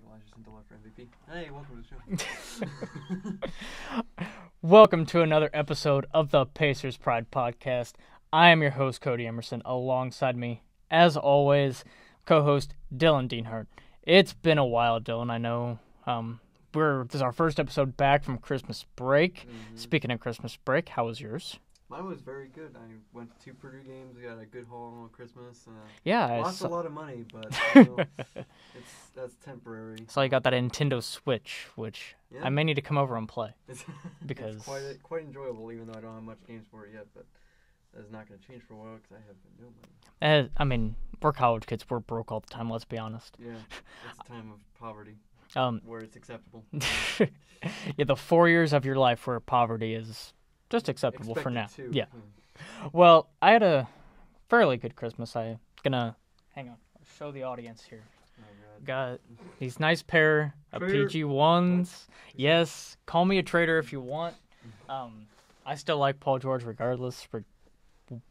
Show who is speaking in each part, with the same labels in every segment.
Speaker 1: Elijah Sindelar for MVP. Hey, welcome to the show.
Speaker 2: Welcome to another episode of the Pacers Pride Podcast. I am your host, Cody Emerson. Alongside me, as always, co-host Dylan Deanhart. It's been a while, Dylan. I know this is our first episode back from Christmas break.
Speaker 1: Mm-hmm.
Speaker 2: Speaking of Christmas break, how was yours?
Speaker 1: Mine was very good. I went to 2 Purdue games. We got a good haul on Christmas.
Speaker 2: Yeah,
Speaker 1: lost a lot of money, but that's temporary.
Speaker 2: So you got that Nintendo Switch, which I may need to come over and play because
Speaker 1: it's quite enjoyable, even though I don't have much games for it yet. But that's not going to change for a while because I have no money.
Speaker 2: I mean, we're college kids. We're broke all the time. Let's be honest.
Speaker 1: Yeah, it's a time of poverty. Where it's acceptable.
Speaker 2: Yeah, the 4 years of your life where poverty is just acceptable for now.
Speaker 1: Too.
Speaker 2: Yeah. Well, I had a fairly good Christmas. I'm gonna hang on. I'll show the audience here.
Speaker 1: Oh,
Speaker 2: got these nice pair of PG1s. Yes, call me a traitor if you want. I still like Paul George regardless. For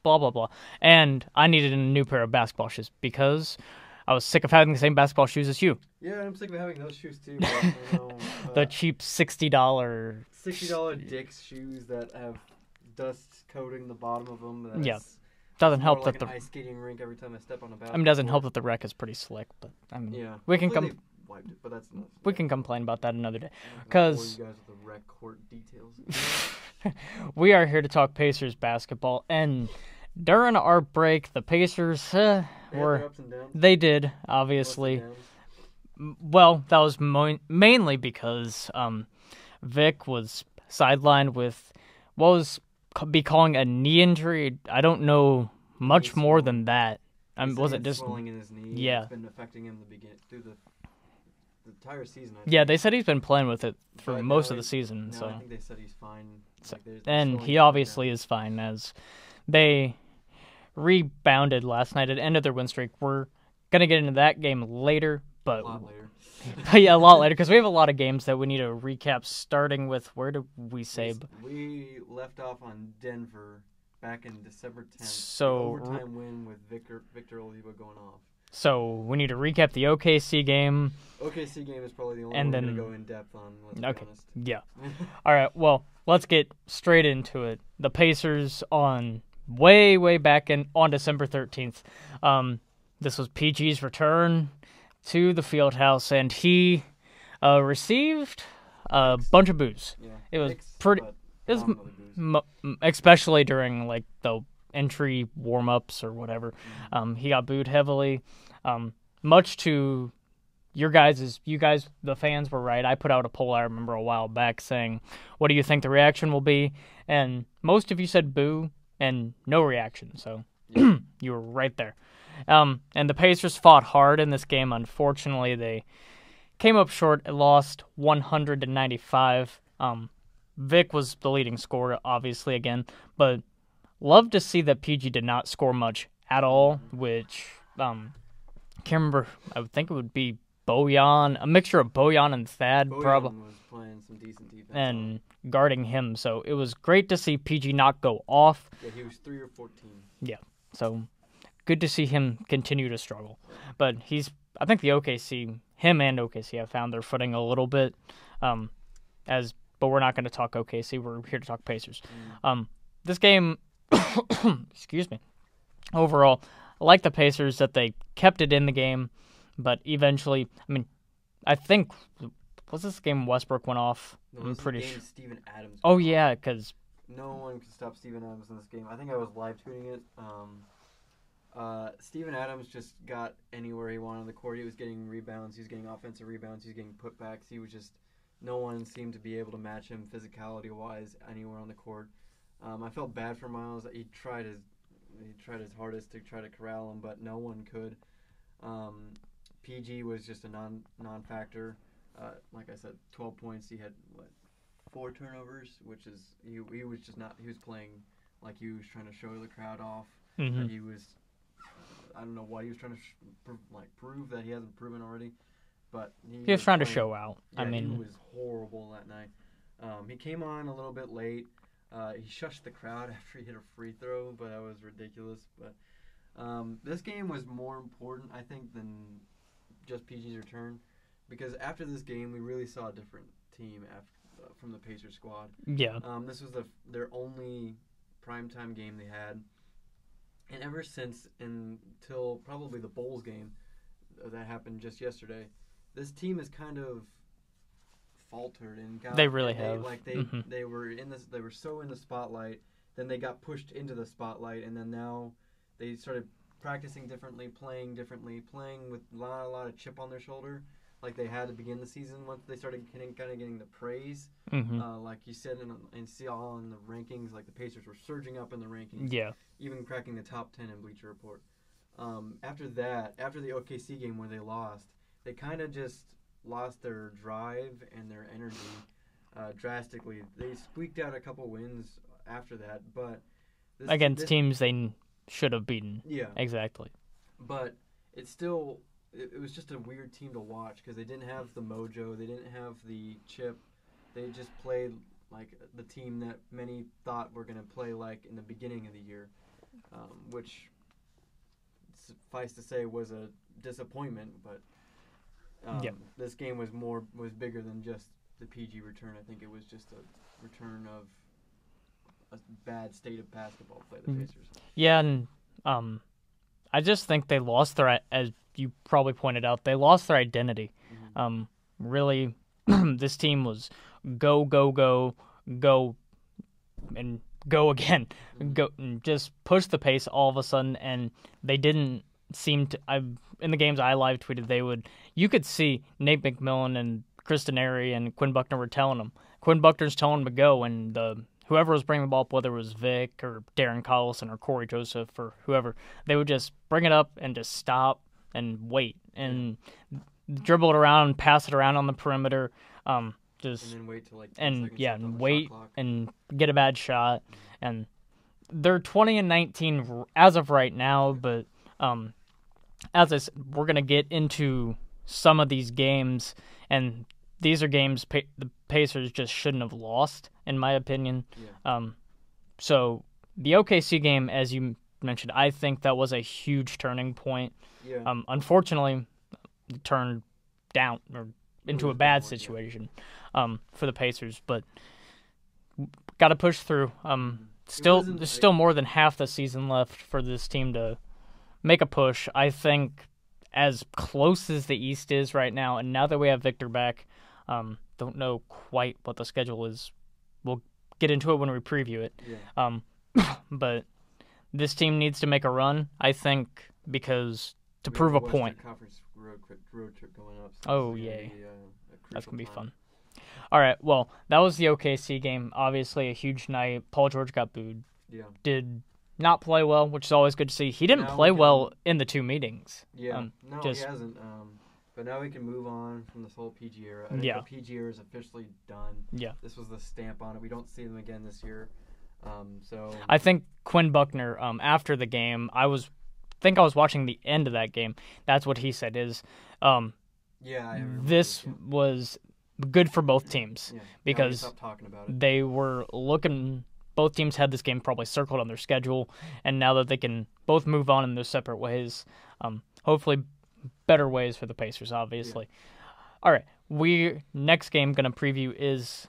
Speaker 2: blah blah blah. And I needed a new pair of basketball shoes because I was sick of having the same basketball shoes as you.
Speaker 1: Yeah, I'm sick of having those shoes too. But,
Speaker 2: the cheap $60
Speaker 1: Dick's shoes that have dust coating the bottom of them.
Speaker 2: Doesn't help
Speaker 1: like
Speaker 2: that the
Speaker 1: ice skating rink every time I step on a basketball.
Speaker 2: I mean, doesn't help that the wreck is pretty slick, but I mean,
Speaker 1: yeah,
Speaker 2: we can
Speaker 1: wiped it, but that's not.
Speaker 2: We can complain about that another day because
Speaker 1: you guys with the wreck court details.
Speaker 2: We are here to talk Pacers basketball, and during our break, the Pacers they did obviously. Well, that was mainly because Vic was sidelined with what was be calling a knee injury. I don't know much more than that. Was it just
Speaker 1: swelling in his knee?
Speaker 2: Yeah,
Speaker 1: it's been affecting him through the entire season.
Speaker 2: Yeah, they said he's been playing with it for most of the season.
Speaker 1: No,
Speaker 2: so
Speaker 1: I think they said he's fine.
Speaker 2: And he obviously is fine as they rebounded last night at the end of their win streak. We're gonna get into that game later, but
Speaker 1: a lot later.
Speaker 2: Yeah, a lot later because we have a lot of games that we need to recap. Starting with where did we say?
Speaker 1: We left off on Denver back in December 10th.
Speaker 2: So
Speaker 1: overtime win with Victor Oladipo going off.
Speaker 2: So we need to recap the OKC game.
Speaker 1: OKC game is probably the only one we're going to go in depth on. Let's be honest.
Speaker 2: Yeah. All right. Well, let's get straight into it. The Pacers on way back on December 13th. This was PG's return to the field house, and he received a bunch of boos.
Speaker 1: Yeah.
Speaker 2: It was pretty. It was especially during like the entry warm-ups or whatever. He got booed heavily. Much to you guys, the fans were right. I put out a poll, I remember a while back, saying, what do you think the reaction will be? And most of you said boo and no reaction, so you were right there. And the Pacers fought hard in this game. Unfortunately, they came up short and lost 100-95. Vic was the leading scorer, obviously, again, but love to see that PG did not score much at all, which can't remember. I would think it would be Bojan, a mixture of Bojan and Thad, probably.
Speaker 1: Was playing some decent defense
Speaker 2: and guarding him, so it was great to see PG not go off.
Speaker 1: Yeah, he was 3 or 14.
Speaker 2: Yeah, so good to see him continue to struggle. But I think him and OKC have found their footing a little bit. But we're not going to talk OKC. We're here to talk Pacers. This game, excuse me. Overall, I like the Pacers that they kept it in the game, but eventually, I think was this game Westbrook went off?
Speaker 1: No, I'm pretty sure. Steven Adams.
Speaker 2: Oh yeah, because
Speaker 1: no one could stop Steven Adams in this game. I think I was live tweeting it. Steven Adams just got anywhere he wanted on the court. He was getting rebounds. He was getting offensive rebounds. He was getting putbacks. He was just no one seemed to be able to match him physicality-wise anywhere on the court. I felt bad for Miles. He tried his hardest to try to corral him, but no one could. PG was just a non-factor. Like I said, 12 points. He had 4 turnovers, which is he was just not. He was playing like he was trying to show the crowd off.
Speaker 2: Mm-hmm.
Speaker 1: That he was. I don't know what he was trying to prove that he hasn't proven already. But he was
Speaker 2: trying to show out.
Speaker 1: Yeah, he was horrible that night. He came on a little bit late. He shushed the crowd after he hit a free throw, but that was ridiculous. But this game was more important, I think, than just PG's return. because after this game, we really saw a different team from the Pacers squad.
Speaker 2: Yeah.
Speaker 1: This was their only primetime game they had, and ever since until probably the Bulls game that happened just yesterday, this team has kind of faltered and got.
Speaker 2: They really have.
Speaker 1: They were in this. They were so in the spotlight. Then they got pushed into the spotlight, and then now they started practicing differently, playing with a lot of chip on their shoulder, like they had to begin the season. Once they started getting the praise, like you said, and see all in the rankings, like the Pacers were surging up in the rankings, even cracking the top 10 in Bleacher Report. After the OKC game where they lost, they kind of just lost their drive and their energy drastically. They squeaked out a couple wins after that, but
Speaker 2: against teams they should have beaten.
Speaker 1: Yeah,
Speaker 2: exactly.
Speaker 1: But it was just a weird team to watch because they didn't have the mojo, they didn't have the chip. They just played like the team that many thought were going to play like in the beginning of the year, which, suffice to say, was a disappointment. But this game was bigger than just the PG return. I think it was just a return of a bad state of basketball play, the Pacers.
Speaker 2: Yeah, and I just think they lost their, as you probably pointed out, they lost their identity. Really, this team was go, and go again. Go and just push the pace all of a sudden, and they didn't seem to. In the games I live tweeted, you could see Nate McMillan and Kristen Airy and Quinn Buckner were telling them. Quinn Buckner's telling them to go, and whoever was bringing the ball up, whether it was Vic or Darren Collison or Corey Joseph or whoever, they would just bring it up and just stop and wait and dribble it around and pass it around on the perimeter.
Speaker 1: And then wait till
Speaker 2: and wait and get a bad shot. And they're 20-19 as of right now, but as I said, we're gonna get into some of these games, and these are games the Pacers just shouldn't have lost, in my opinion. So the OKC game, as you mentioned, I think that was a huge turning point. Unfortunately, it turned down or into a bad situation for the Pacers, but got to push through. There's still more than half the season left for this team to make a push. I think as close as the East is right now, and now that we have Victor back, don't know quite what the schedule is. We'll get into it when we preview it. But this team needs to make a run, I think, to prove a point.
Speaker 1: Conference road trip going up.
Speaker 2: So yay. That's going to be fun. All right, well, that was the OKC game. Obviously, a huge night. Paul George got booed. Did not play well, which is always good to see. He didn't play well in the two meetings.
Speaker 1: He hasn't. But now we can move on from this whole PG era. I think the PG era is officially done. This was the stamp on it. We don't see them again this year. So
Speaker 2: I think Quinn Buckner, after the game, I was watching the end of that game. That's what he said is, this was good for both teams because they were looking. Both teams had this game probably circled on their schedule, and now that they can both move on in their separate ways, hopefully better ways for the Pacers, obviously. All right, next game going to preview is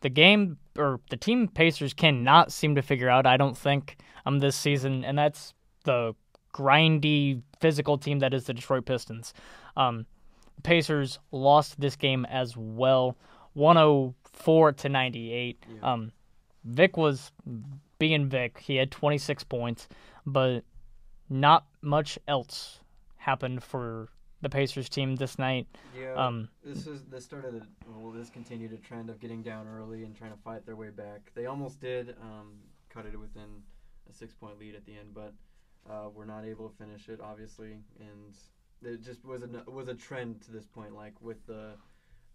Speaker 2: the game or the team Pacers cannot seem to figure out, I don't think, this season, and that's the grindy, physical team that is the Detroit Pistons. Pacers lost this game as well, 104-98. Vic was being Vic. He had 26 points, but not much else happened for the Pacers team this night.
Speaker 1: This continued a trend of getting down early and trying to fight their way back. They almost did cut it within a 6-point lead at the end, but were not able to finish it, obviously, and it just was a trend to this point, like with the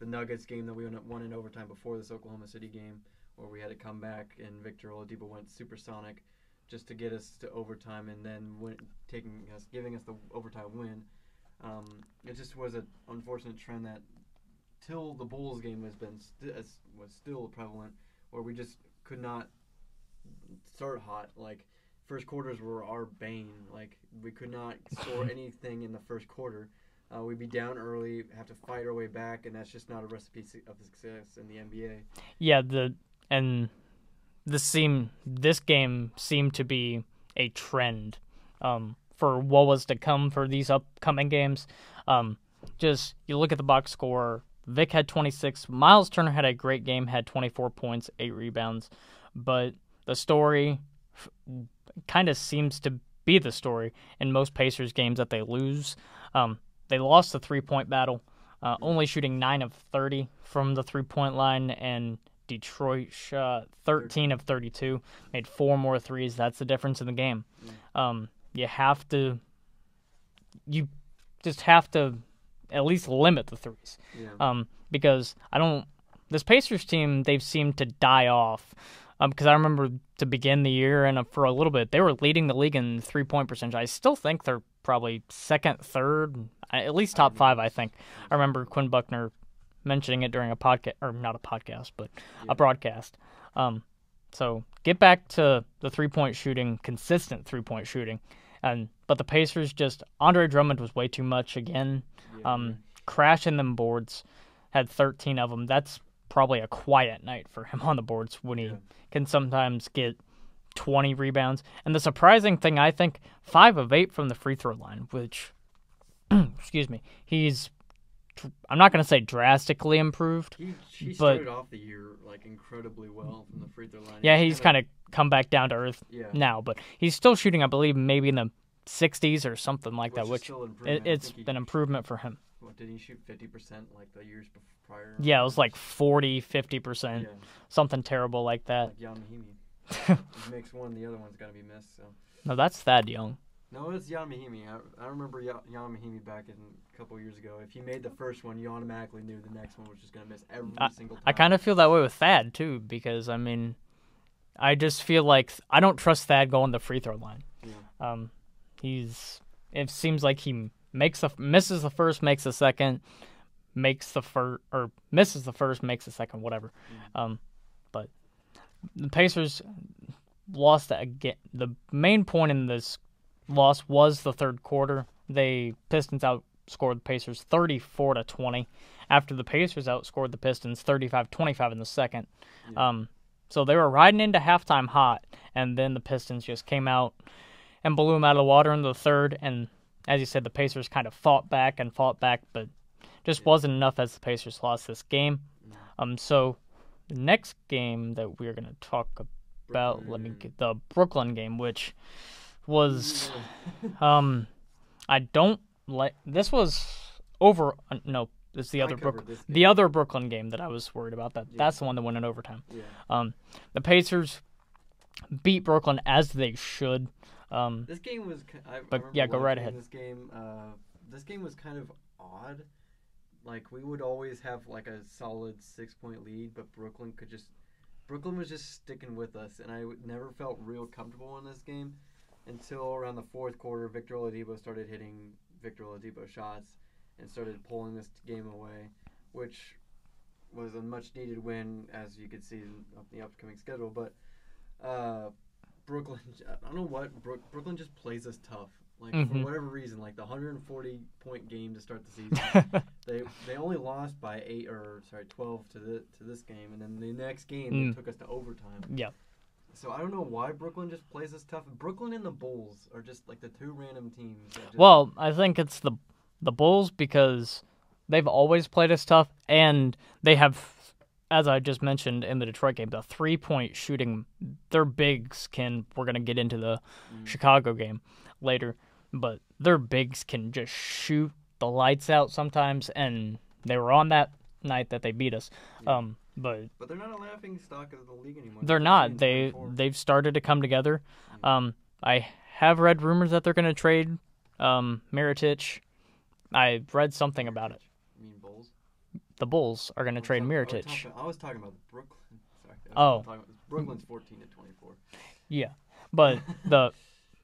Speaker 1: Nuggets game that we won in overtime before this Oklahoma City game, where we had to come back and Victor Oladipo went supersonic just to get us to overtime, and then giving us the overtime win. It just was an unfortunate trend that till the Bulls game was still prevalent, where we just could not start hot. Like, first quarters were our bane. Like, we could not score anything in the first quarter. We'd be down early, have to fight our way back, and that's just not a recipe of success in the NBA.
Speaker 2: Yeah, this game seemed to be a trend for what was to come for these upcoming games. Just you look at the box score. Vic had 26. Miles Turner had a great game, had 24 points, 8 rebounds. But the story kind of seems to be the story in most Pacers games that they lose. They lost the three-point battle, only shooting 9 of 30 from the three-point line, and Detroit shot 13 of 32, made 4 more threes. That's the difference in the game. You just have to at least limit the threes. Because this Pacers team, they've seemed to die off. Because I remember to begin the year and for a little bit, they were leading the league in three-point percentage. I still think they're probably second, third, at least top 5, I think. I remember Quinn Buckner mentioning it during a podcast, or not a podcast, but a broadcast. So get back to the three-point shooting, consistent three-point shooting. But the Pacers Andre Drummond was way too much again. Crashing them boards, had 13 of them. That's probably a quiet night for him on the boards when he can sometimes get 20 rebounds. And the surprising thing, I think, 5 of 8 from the free throw line, which, excuse me, I'm not going to say drastically improved.
Speaker 1: He started off the year incredibly well from the free throw line.
Speaker 2: Yeah, he's kind of come back down to earth now, but he's still shooting, I believe, maybe in the 60s or something like that, which it's an improvement for him.
Speaker 1: What, did he shoot 50% like the years prior?
Speaker 2: Yeah, it was like 40, 50%, something terrible like that.
Speaker 1: Like Jan Mahimi. He makes one, the other one's got to be missed. So.
Speaker 2: No, that's Thad Young.
Speaker 1: No, it's Jan Mahimi. I remember Jan Mahimi back a couple years ago. If he made the first one, you automatically knew the next one was just going to miss every single time.
Speaker 2: I kind of feel that way with Thad, too, because, I just feel like I don't trust Thad going the free throw line. It seems like he misses the first, makes the second, misses the first, makes the second, whatever. But the Pacers lost again. The main point in this loss was the third quarter. Pistons outscored the Pacers 34-20 after the Pacers outscored the Pistons 35-25 in the second. So they were riding into halftime hot, and then the Pistons just came out and blew them out of the water in the third. And as you said, the Pacers kind of fought back, but just wasn't enough as the Pacers lost this game. So the next game that we're going to talk about, the Brooklyn game, which was, this was over, no, it's the other Brooklyn game that I was worried about. That's the one that went in overtime. The Pacers beat Brooklyn as they should.
Speaker 1: This game was.
Speaker 2: Go right ahead.
Speaker 1: This game was kind of odd. Like we would always have a solid 6-point lead, but Brooklyn was just sticking with us, and I never felt real comfortable in this game until around the fourth quarter. Victor Oladipo started hitting Victor Oladipo shots and started pulling this game away, which was a much-needed win, as you could see in the upcoming schedule. But Brooklyn, I don't know what, Brooklyn just plays us tough. For whatever reason, the 140-point game to start the season, they only lost by 12 to this game, and then the next game they took us to overtime.
Speaker 2: Yeah.
Speaker 1: So I don't know why Brooklyn just plays us tough. Brooklyn and the Bulls are just the two random teams.
Speaker 2: Well, I think it's the Bulls because they've always played us tough, and they have, as I just mentioned in the Detroit game, the three-point shooting, their bigs we're going to get into the Chicago game later, but their bigs can just shoot the lights out sometimes, and they were on that night that they beat us. But
Speaker 1: they're not a laughing stock of the league anymore.
Speaker 2: They're not. They've started to come together. I have read rumors that they're going to trade Mirotic. I read something about it.
Speaker 1: You mean Bulls?
Speaker 2: The Bulls are going to trade Mirotic.
Speaker 1: I was talking about Brooklyn. Sorry. Brooklyn's 14-24.
Speaker 2: Yeah, but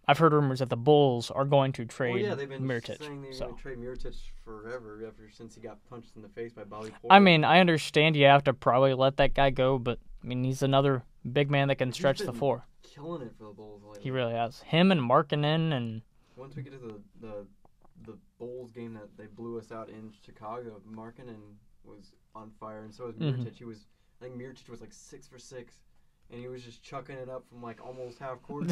Speaker 2: I've heard rumors that the Bulls are going to trade
Speaker 1: they've been
Speaker 2: Mirotic.
Speaker 1: Saying they're going to trade Mirotic forever ever since he got punched in the face by Bobby Portis.
Speaker 2: I understand you have to probably let that guy go, but he's another big man that can stretch the floor.
Speaker 1: Killing it for the Bulls lately.
Speaker 2: He really has. Him and Markkanen and
Speaker 1: once we get to the Bulls game that they blew us out in Chicago, Markkanen was on fire, and so was Mirotic. I think Mirotic was like 6 for 6, and he was just chucking it up from like almost half court.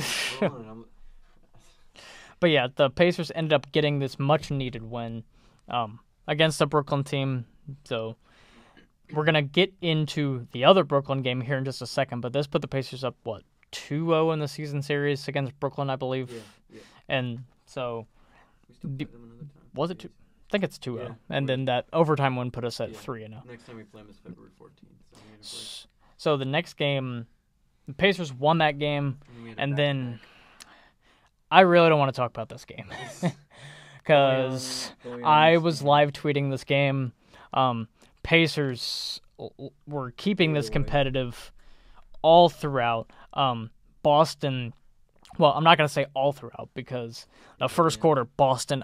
Speaker 2: But yeah, the Pacers ended up getting this much needed win against the Brooklyn team. So we're gonna get into the other Brooklyn game here in just a second. But this put the Pacers up 2-0 in the season series against Brooklyn, I believe.
Speaker 1: Yeah.
Speaker 2: And so
Speaker 1: we still played them another time.
Speaker 2: Was it 2? I think it's 2-0.
Speaker 1: Yeah,
Speaker 2: and then that overtime one put us at 3-0.
Speaker 1: Next time we play them is February 14th.
Speaker 2: So the next game, the Pacers won that game, and then I really don't want to talk about this game because I was live tweeting this game. Pacers were keeping this competitive all throughout. Boston, well, I'm not going to say all throughout because the first quarter, Boston,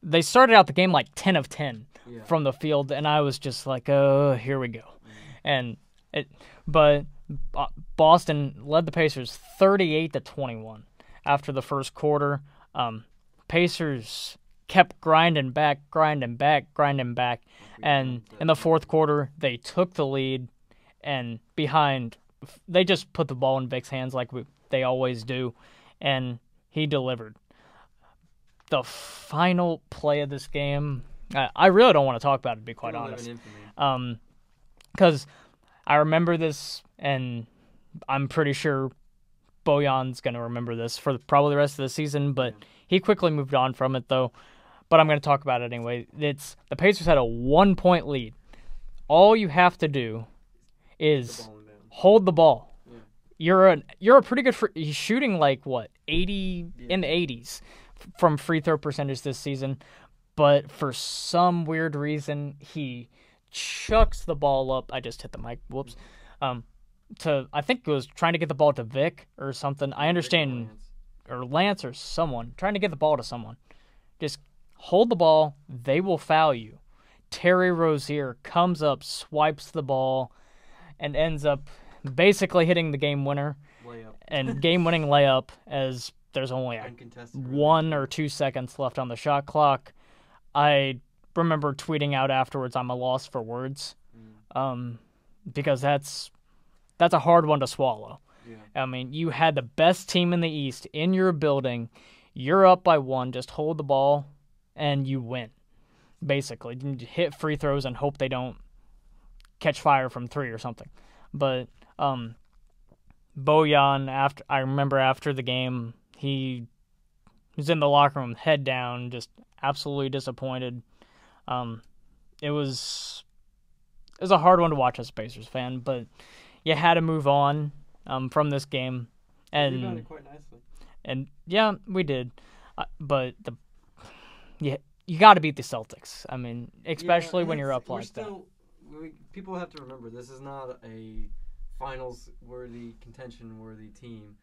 Speaker 2: they started out the game like 10 of 10 from the field, and I was just like, oh, here we go. But Boston led the Pacers 38-21 after the first quarter. Pacers kept grinding back, and in the fourth quarter, they took the lead, and they just put the ball in Vic's hands like they always do, and he delivered. The final play of this game, I really don't want to talk about it, to be quite honest. Because I remember this, and I'm pretty sure Bojan's going to remember this for probably the rest of the season, but he quickly moved on from it, though. But I'm going to talk about it anyway. The Pacers had a 1-point lead. All you have to do is hold the ball. Yeah. You're a pretty good he's shooting like 80 in the 80s from free throw percentage this season, but for some weird reason he chucks the ball up. I just hit the mic. Whoops. I think it was trying to get the ball to Vic or something. I understand, or Lance or someone trying to get the ball to someone. Just hold the ball. They will foul you. Terry Rozier comes up, swipes the ball, and ends up basically hitting the game winner and game-winning layup as there's only 1 or 2 seconds left on the shot clock. I remember tweeting out afterwards, I'm a loss for words, because that's a hard one to swallow. Yeah. I mean, you had the best team in the East in your building. You're up by 1, just hold the ball, and you win, basically. You hit free throws and hope they don't catch fire from 3 or something. But Bojan, I remember after the game, he was in the locker room, head down, just absolutely disappointed. It was a hard one to watch as a Pacers fan, but you had to move on from this game. And
Speaker 1: we rebounded quite nicely.
Speaker 2: And yeah, we did. But you got to beat the Celtics. I mean, especially when you're up like that.
Speaker 1: People have to remember, this is not a finals-worthy, contention-worthy team.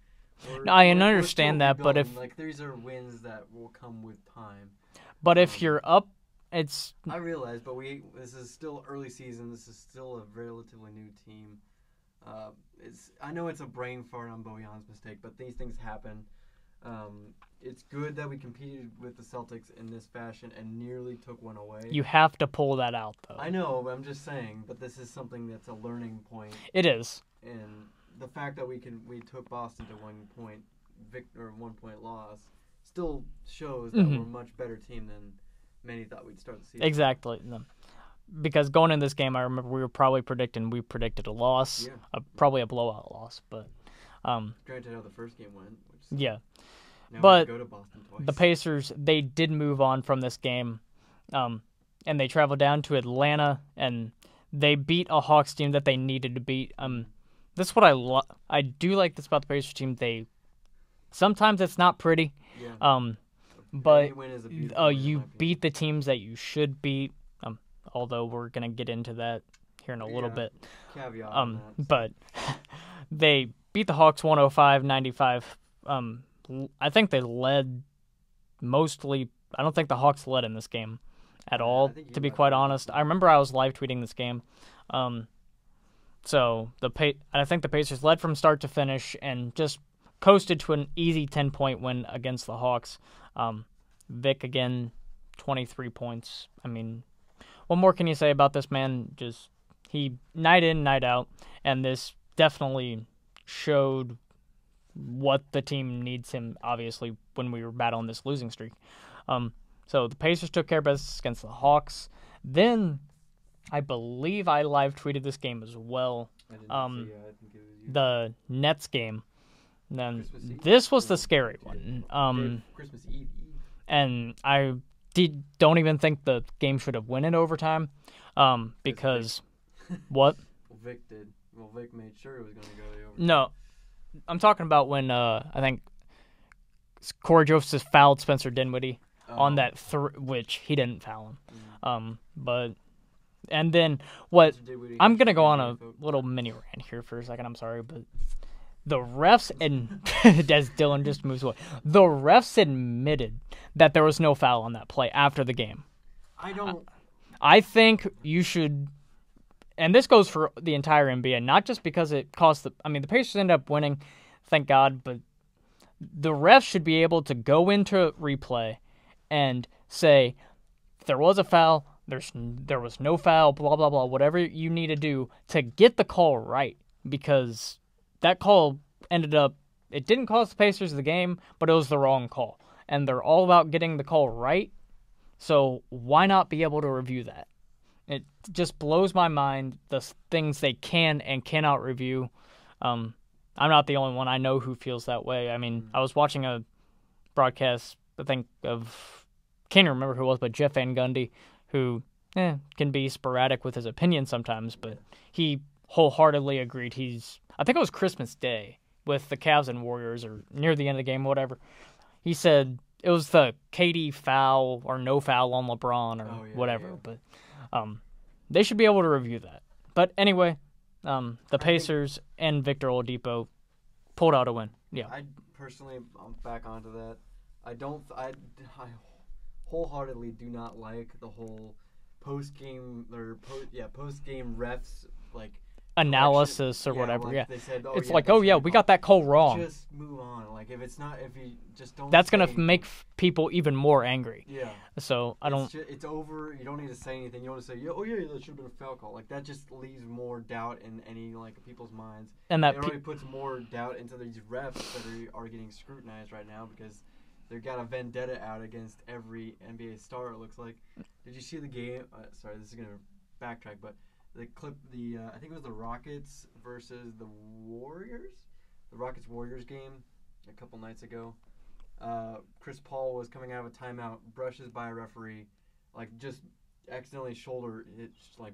Speaker 2: I understand that, but
Speaker 1: these are wins that will come with time.
Speaker 2: But if you're up, it's.
Speaker 1: I realize, but this is still early season. This is still a relatively new team. I know it's a brain fart on Bojan's mistake, but these things happen. It's good that we competed with the Celtics in this fashion and nearly took one away.
Speaker 2: You have to pull that out, though.
Speaker 1: I know, but I'm just saying. But this is something that's a learning point.
Speaker 2: It is.
Speaker 1: And the fact that we took Boston to 1 point 1 point loss still shows that we're a much better team than many thought we'd start the season.
Speaker 2: Exactly. Because going in this game, I remember we predicted a loss, probably a blowout loss. But
Speaker 1: granted how the first game went.
Speaker 2: Now but go to Boston twice. The Pacers, they did move on from this game, and they traveled down to Atlanta, and they beat a Hawks team that they needed to beat. This is what I do like this about the Pacers team. Sometimes it's not pretty, but you beat the teams that you should beat. Although we're gonna get into that here in a little bit.
Speaker 1: Caveat on that.
Speaker 2: But they beat the Hawks 105-95. I think they led mostly. I don't think the Hawks led in this game at all, to be quite honest. I remember I was live tweeting this game. So I think the Pacers led from start to finish and just coasted to an easy 10-point win against the Hawks. Vic again 23 points. I mean, what more can you say about this man? Just he night in, night out, and this definitely showed what the team needs him, obviously, when we were battling this losing streak. So the Pacers took care of business against the Hawks. Then I believe I live tweeted this game as well.
Speaker 1: I didn't see it. I think it was you.
Speaker 2: The Nets game. Then this was the scary one.
Speaker 1: Christmas Eve.
Speaker 2: And I don't even think the game should have went in overtime. Because what?
Speaker 1: Well, Vic did. Well, Vic made sure it was going to go to overtime.
Speaker 2: No, I'm talking about when I think Corey Joseph fouled Spencer Dinwiddie on that which he didn't foul him. But and then what? I'm gonna go on a little mini rant here for a second. I'm sorry, but the refs and as Dylan just moves away, the refs admitted that there was no foul on that play after the game. I think you should. And this goes for the entire NBA, not just because it cost the Pacers ended up winning, thank God, but the refs should be able to go into replay and say, there was a foul, there was no foul, blah, blah, blah, whatever you need to do to get the call right, because that call it didn't cost the Pacers the game, but it was the wrong call. And they're all about getting the call right, so why not be able to review that? It just blows my mind, the things they can and cannot review. I'm not the only one I know who feels that way. I mean, I was watching a broadcast, I think, can't remember who it was, but Jeff Van Gundy, who can be sporadic with his opinion sometimes, but he wholeheartedly agreed. I think it was Christmas Day with the Cavs and Warriors, or near the end of the game, whatever. He said it was the KD foul or no foul on LeBron or whatever, but they should be able to review that. But anyway, the Pacers and Victor Oladipo pulled out a win. Yeah.
Speaker 1: I personally, I'm back onto that. I wholeheartedly do not like the whole post-game refs
Speaker 2: analysis or whatever.
Speaker 1: Like they said,
Speaker 2: it's like, we got that call wrong.
Speaker 1: Just move on. Like if you just don't.
Speaker 2: That's gonna make people even more angry.
Speaker 1: Yeah.
Speaker 2: So
Speaker 1: It's over. You don't need to say anything. You don't want to say, that should have been a foul call. Like that just leaves more doubt in any people's minds.
Speaker 2: And that
Speaker 1: it already puts more doubt into these refs that are getting scrutinized right now because they've got a vendetta out against every NBA star. It looks like. Did you see the game? Sorry, this is gonna backtrack, but. The clip, I think it was the Rockets versus the Warriors. The Rockets-Warriors game a couple nights ago. Chris Paul was coming out of a timeout, brushes by a referee, just accidentally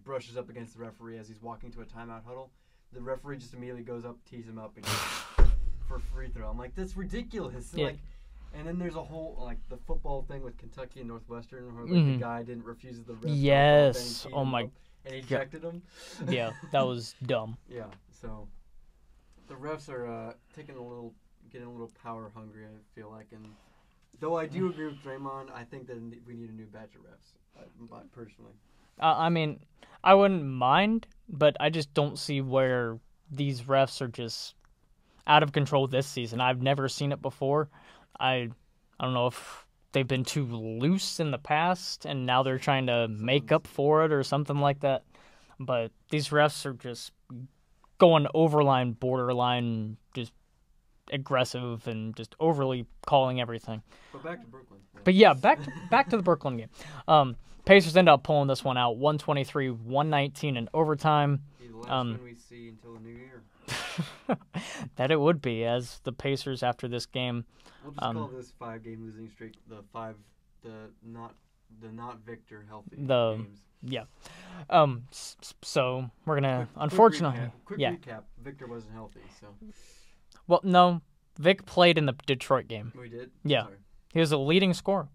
Speaker 1: brushes up against the referee as he's walking to a timeout huddle. The referee just immediately goes up, tees him up, and for free throw. I'm like, that's ridiculous. Yeah. And then there's a whole the football thing with Kentucky and Northwestern, where the guy didn't refuse the ref.
Speaker 2: Yes. Oh my.
Speaker 1: And he ejected him.
Speaker 2: Yeah, that was dumb.
Speaker 1: Yeah, so the refs are getting a little power hungry, I feel like. And though I do agree with Draymond, I think that we need a new batch of refs, personally.
Speaker 2: I mean, I wouldn't mind, but I just don't see where these refs are just out of control this season. I've never seen it before. I don't know if they've been too loose in the past, and now they're trying to make up for it or something like that. But these refs are just going borderline, just aggressive and just overly calling everything.
Speaker 1: But back to Brooklyn.
Speaker 2: But yeah, back to the Brooklyn game. Pacers end up pulling this one out, 123-119 in overtime.
Speaker 1: The last one we see until the new year.
Speaker 2: That it would be, as the Pacers after this game.
Speaker 1: We'll just call this 5-game losing streak the not Victor healthy games.
Speaker 2: Yeah. So we're gonna
Speaker 1: quick recap. Victor wasn't healthy, so.
Speaker 2: Well, no, Vic played in the Detroit game.
Speaker 1: We did.
Speaker 2: Yeah,
Speaker 1: sorry.
Speaker 2: He was a leading scorer.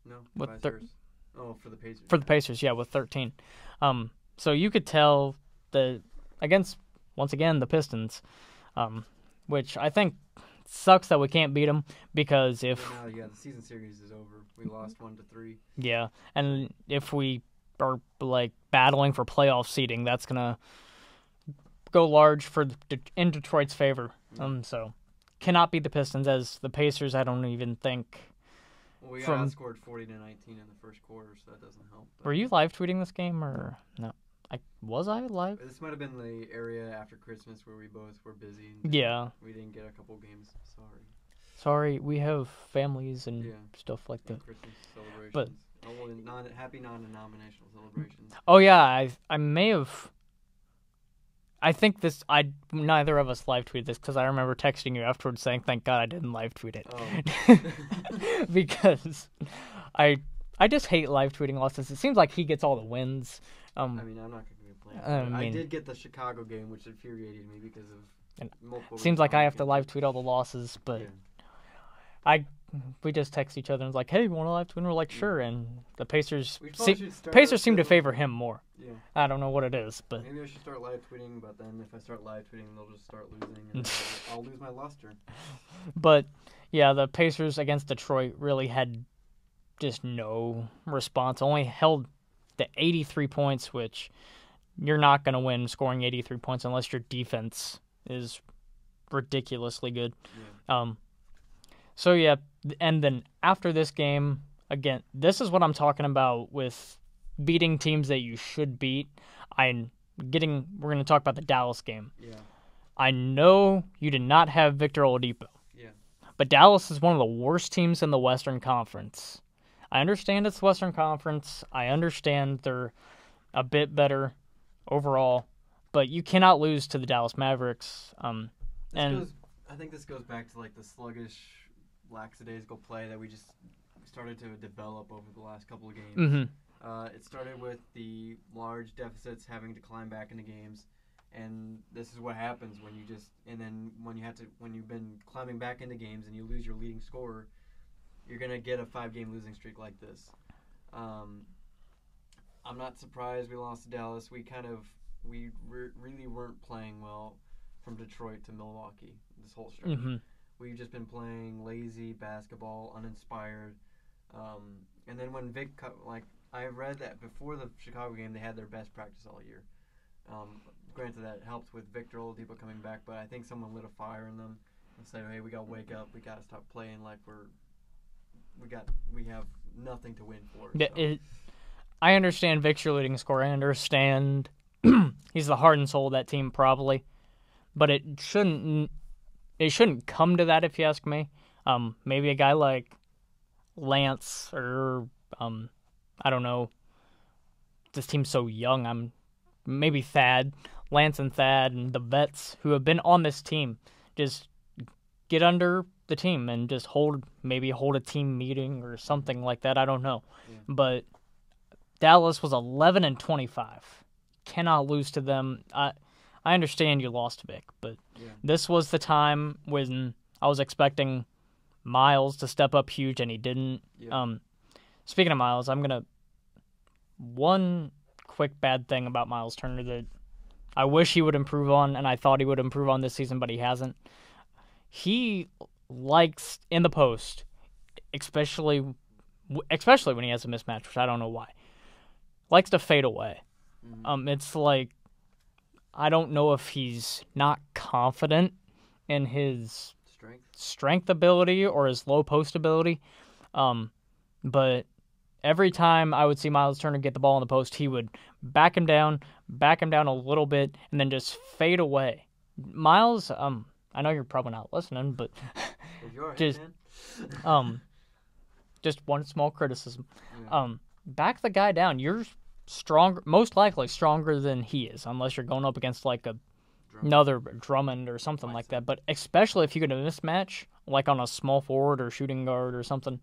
Speaker 1: No,
Speaker 2: with
Speaker 1: for the Pacers.
Speaker 2: For the Pacers, yeah, with 13. So you could tell against once again the Pistons, which I think sucks that we can't beat them because
Speaker 1: the season series is over. We lost 1-3.
Speaker 2: Yeah, and if we are battling for playoff seeding, that's gonna go large in Detroit's favor. So cannot beat the Pistons, as the Pacers I don't even think
Speaker 1: Well, we got outscored 40-19 in the first quarter, so that doesn't help.
Speaker 2: Were you live tweeting this game or no? Was I live?
Speaker 1: This might have been the area after Christmas where we both were busy.
Speaker 2: Yeah.
Speaker 1: We didn't get a couple games.
Speaker 2: Sorry, we have families and stuff like that.
Speaker 1: Christmas celebrations.
Speaker 2: But
Speaker 1: happy non-denominational celebrations.
Speaker 2: Oh yeah, I may have. I think neither of us live tweeted this because I remember texting you afterwards saying, "Thank God I didn't live tweet it," because I just hate live tweeting losses. It seems like he gets all the wins.
Speaker 1: I'm not going to complain. I did get the Chicago game, which infuriated me because of multiple.
Speaker 2: Seems like I have to live tweet all the losses, but we just text each other and it's like, "Hey, you want to live tweet?" And we're like, "Sure." And the Pacers seem to favor him more. Yeah. I don't know what it is, but
Speaker 1: maybe I should start live tweeting. But then if I start live tweeting, they'll just start losing, and I'll lose my luster.
Speaker 2: But yeah, the Pacers against Detroit really had just no response. Only held to 83 points, which you're not going to win scoring 83 points unless your defense is ridiculously good. Yeah. So yeah, and then after this game, again, this is what I'm talking about with beating teams that you should beat. We're going to talk about the Dallas game. Yeah. I know you did not have Victor Oladipo. Yeah. But Dallas is one of the worst teams in the Western Conference. I understand it's the Western Conference. I understand they're a bit better overall, but you cannot lose to the Dallas Mavericks.
Speaker 1: I think this goes back to like the sluggish, lackadaisical play that we just started to develop over the last couple of games. Mm-hmm. It started with the large deficits having to climb back into games, and this is what happens when you've been climbing back into games and you lose your leading scorer, you're gonna get a 5-game losing streak like this. I'm not surprised we lost to Dallas. We really weren't playing well from Detroit to Milwaukee this whole stretch. Mm-hmm. We've just been playing lazy basketball, uninspired, and then when I read that before the Chicago game, they had their best practice all year. Granted, that helped with Victor Oladipo coming back, but I think someone lit a fire in them and said, "Hey, we got to wake up. We got to stop playing like we have nothing to win for." So.
Speaker 2: I understand Victor leading scorer. I understand he's the heart and soul of that team, probably, but it shouldn't come to that, if you ask me. Maybe a guy like Lance or I don't know. This team's so young. Maybe Lance and Thad and the vets who have been on this team just get under the team and just hold a team meeting or something like that. I don't know. Yeah. But Dallas was 11-25. Cannot lose to them. I understand you lost Vic, but This was the time when I was expecting Miles to step up huge, and he didn't. Yeah. Speaking of Miles, one quick bad thing about Miles Turner that I wish he would improve on, and I thought he would improve on this season, but he hasn't. He likes, in the post, especially when he has a mismatch, which I don't know why, likes to fade away. Mm-hmm. It's like, I don't know if he's not confident in his strength ability or his low post ability, but every time I would see Miles Turner get the ball in the post, he would back him down a little bit, and then just fade away. Miles, I know you're probably not listening, but just one small criticism. Yeah. Back the guy down. You're most likely stronger than he is, unless you're going up against like another Drummond or something like that. But especially if you get a mismatch, like on a small forward or shooting guard or something,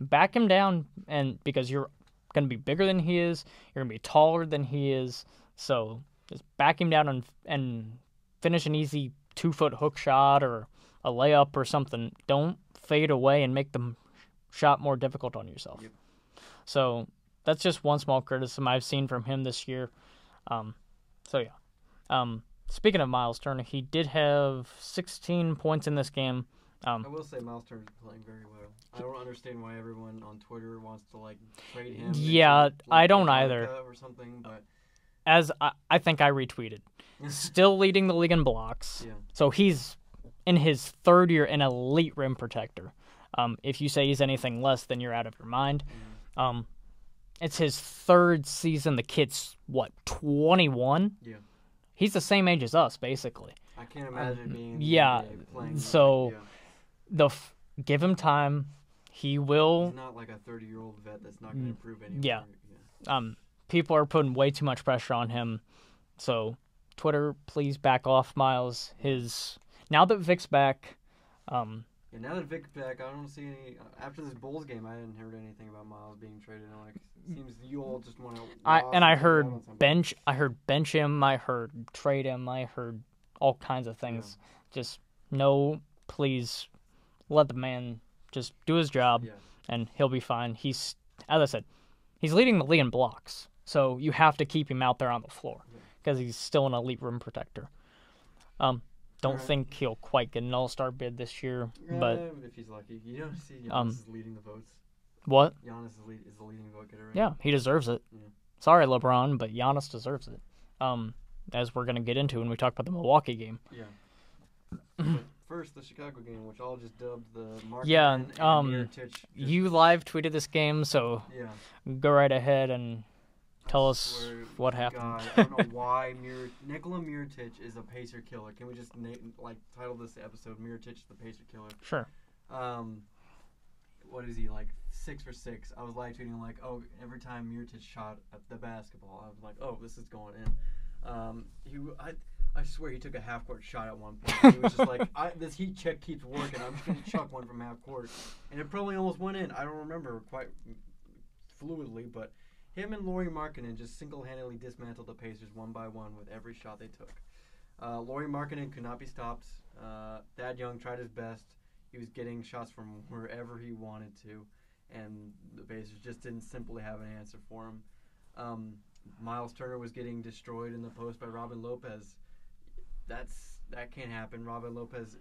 Speaker 2: back him down, and because you're going to be bigger than he is, you're going to be taller than he is, so just back him down and finish an easy 2-foot hook shot or a layup or something. Don't fade away and make the shot more difficult on yourself. Yep. So that's just one small criticism I've seen from him this year. Speaking of Miles Turner, he did have 16 points in this game.
Speaker 1: I will say Miles Turner's playing very well. I don't understand why everyone on Twitter wants to trade him.
Speaker 2: Yeah, I don't either.
Speaker 1: Or something, but
Speaker 2: as I think I retweeted, still leading the league in blocks. Yeah. So he's in his third year an elite rim protector. If you say he's anything less, then you're out of your mind. It's his third season. The kid's, 21?
Speaker 1: Yeah.
Speaker 2: He's the same age as us, basically.
Speaker 1: I can't imagine being playing.
Speaker 2: So, give him time. He will.
Speaker 1: He's not like a 30-year-old vet that's not going to improve anymore.
Speaker 2: Yeah. People are putting way too much pressure on him. So, Twitter, please back off Miles. Now that Vic's back.
Speaker 1: Now that Vic's back, I don't see any. After this Bulls game, I hadn't heard anything about Miles being traded. It seems you all just want to.
Speaker 2: I heard bench. I heard bench him. I heard trade him. I heard all kinds of things. Yeah. Just please let the man just do his job, and he'll be fine. As I said, he's leading the league in blocks, so you have to keep him out there on the floor because he's still an elite rim protector. Don't think he'll quite get an all-star bid this year, but
Speaker 1: if he's lucky, see Giannis is leading the votes.
Speaker 2: What?
Speaker 1: Giannis is the leading vote getter. Right?
Speaker 2: Yeah, he deserves it. Yeah. Sorry, LeBron, but Giannis deserves it. As we're gonna get into when we talk about the Milwaukee game.
Speaker 1: Yeah. But first, the Chicago game, which I'll just dubbed the Market and Mirotic.
Speaker 2: You live tweeted this game, so go right ahead and tell us what happened.
Speaker 1: God, I don't know why Nikola Mirotic is a Pacer killer. Can we just title this episode "Mirotic the Pacer Killer"?
Speaker 2: Sure.
Speaker 1: What is he, 6 for 6? I was live tweeting every time Mirotic shot at the basketball, I was like, oh, this is going in. I swear he took a half-court shot at one point. He was just like, this heat check keeps working. I'm just going to chuck one from half-court. And it probably almost went in. I don't remember quite fluidly, but him and Lauri Markkanen just single-handedly dismantled the Pacers one by one with every shot they took. Lauri Markkanen could not be stopped. Thad Young tried his best. He was getting shots from wherever he wanted to, and the Pacers just didn't simply have an answer for him. Miles Turner was getting destroyed in the post by Robin Lopez. That can't happen. Robin Lopez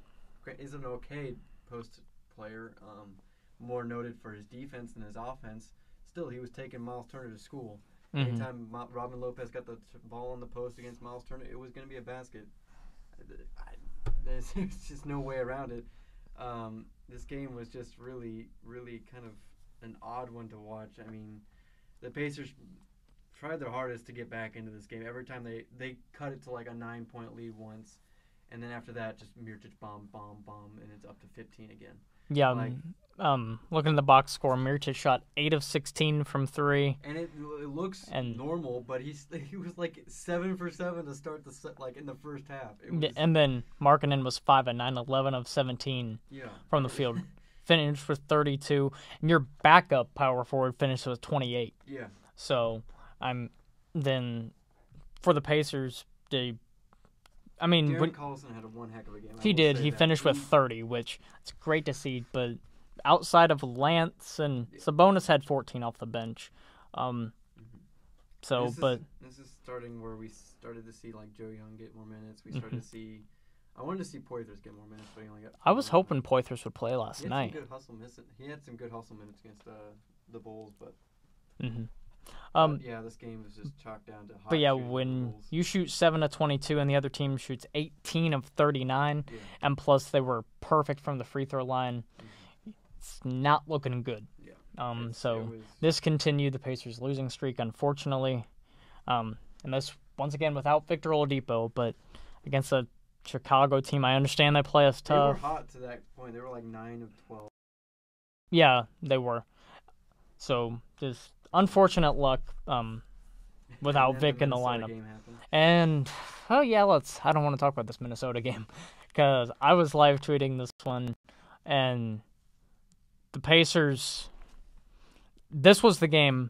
Speaker 1: is an okay post player, more noted for his defense than his offense. Still, he was taking Miles Turner to school. Anytime Robin Lopez got the ball on the post against Miles Turner, it was going to be a basket. There's just no way around it. This game was just really, really kind of an odd one to watch. I mean, the Pacers tried their hardest to get back into this game. Every time they cut it to a 9-point lead once, and then after that, just Mirotic bomb, and it's up to 15 again.
Speaker 2: Yeah, looking at the box score, Mirotic shot 8 of 16 from 3.
Speaker 1: And it looks normal, but he was 7 for 7 to start the set, in the first half.
Speaker 2: And then Markkanen was 5 of 9, 11 of 17 from the field. Finished with 32. And your backup power forward finished with 28.
Speaker 1: Yeah.
Speaker 2: So, then for the Pacers, Darren
Speaker 1: Collison had one heck of a game.
Speaker 2: He did. He finished with 30, which it's great to see. But outside of Lance and Sabonis had 14 off the bench.
Speaker 1: This is starting where we started to see Joe Young get more minutes. We started to see. I wanted to see Poythress get more minutes, but he only got.
Speaker 2: I was hoping Poythress would play last night.
Speaker 1: He had some good hustle minutes against the Bulls, but. This game was just chalked down to.
Speaker 2: But when you shoot 7 of 22 and the other team shoots 18 of 39, and plus they were perfect from the free throw line, it's not looking good. Yeah. This continued the Pacers' losing streak, unfortunately, and this once again without Victor Oladipo, but against a Chicago team, I understand they play us tough.
Speaker 1: They were hot to that point. They were 9 of 12.
Speaker 2: Yeah, they were. So just unfortunate luck without Vic in the lineup. And I don't want to talk about this Minnesota game because I was live tweeting this one, and the Pacers. This was the game.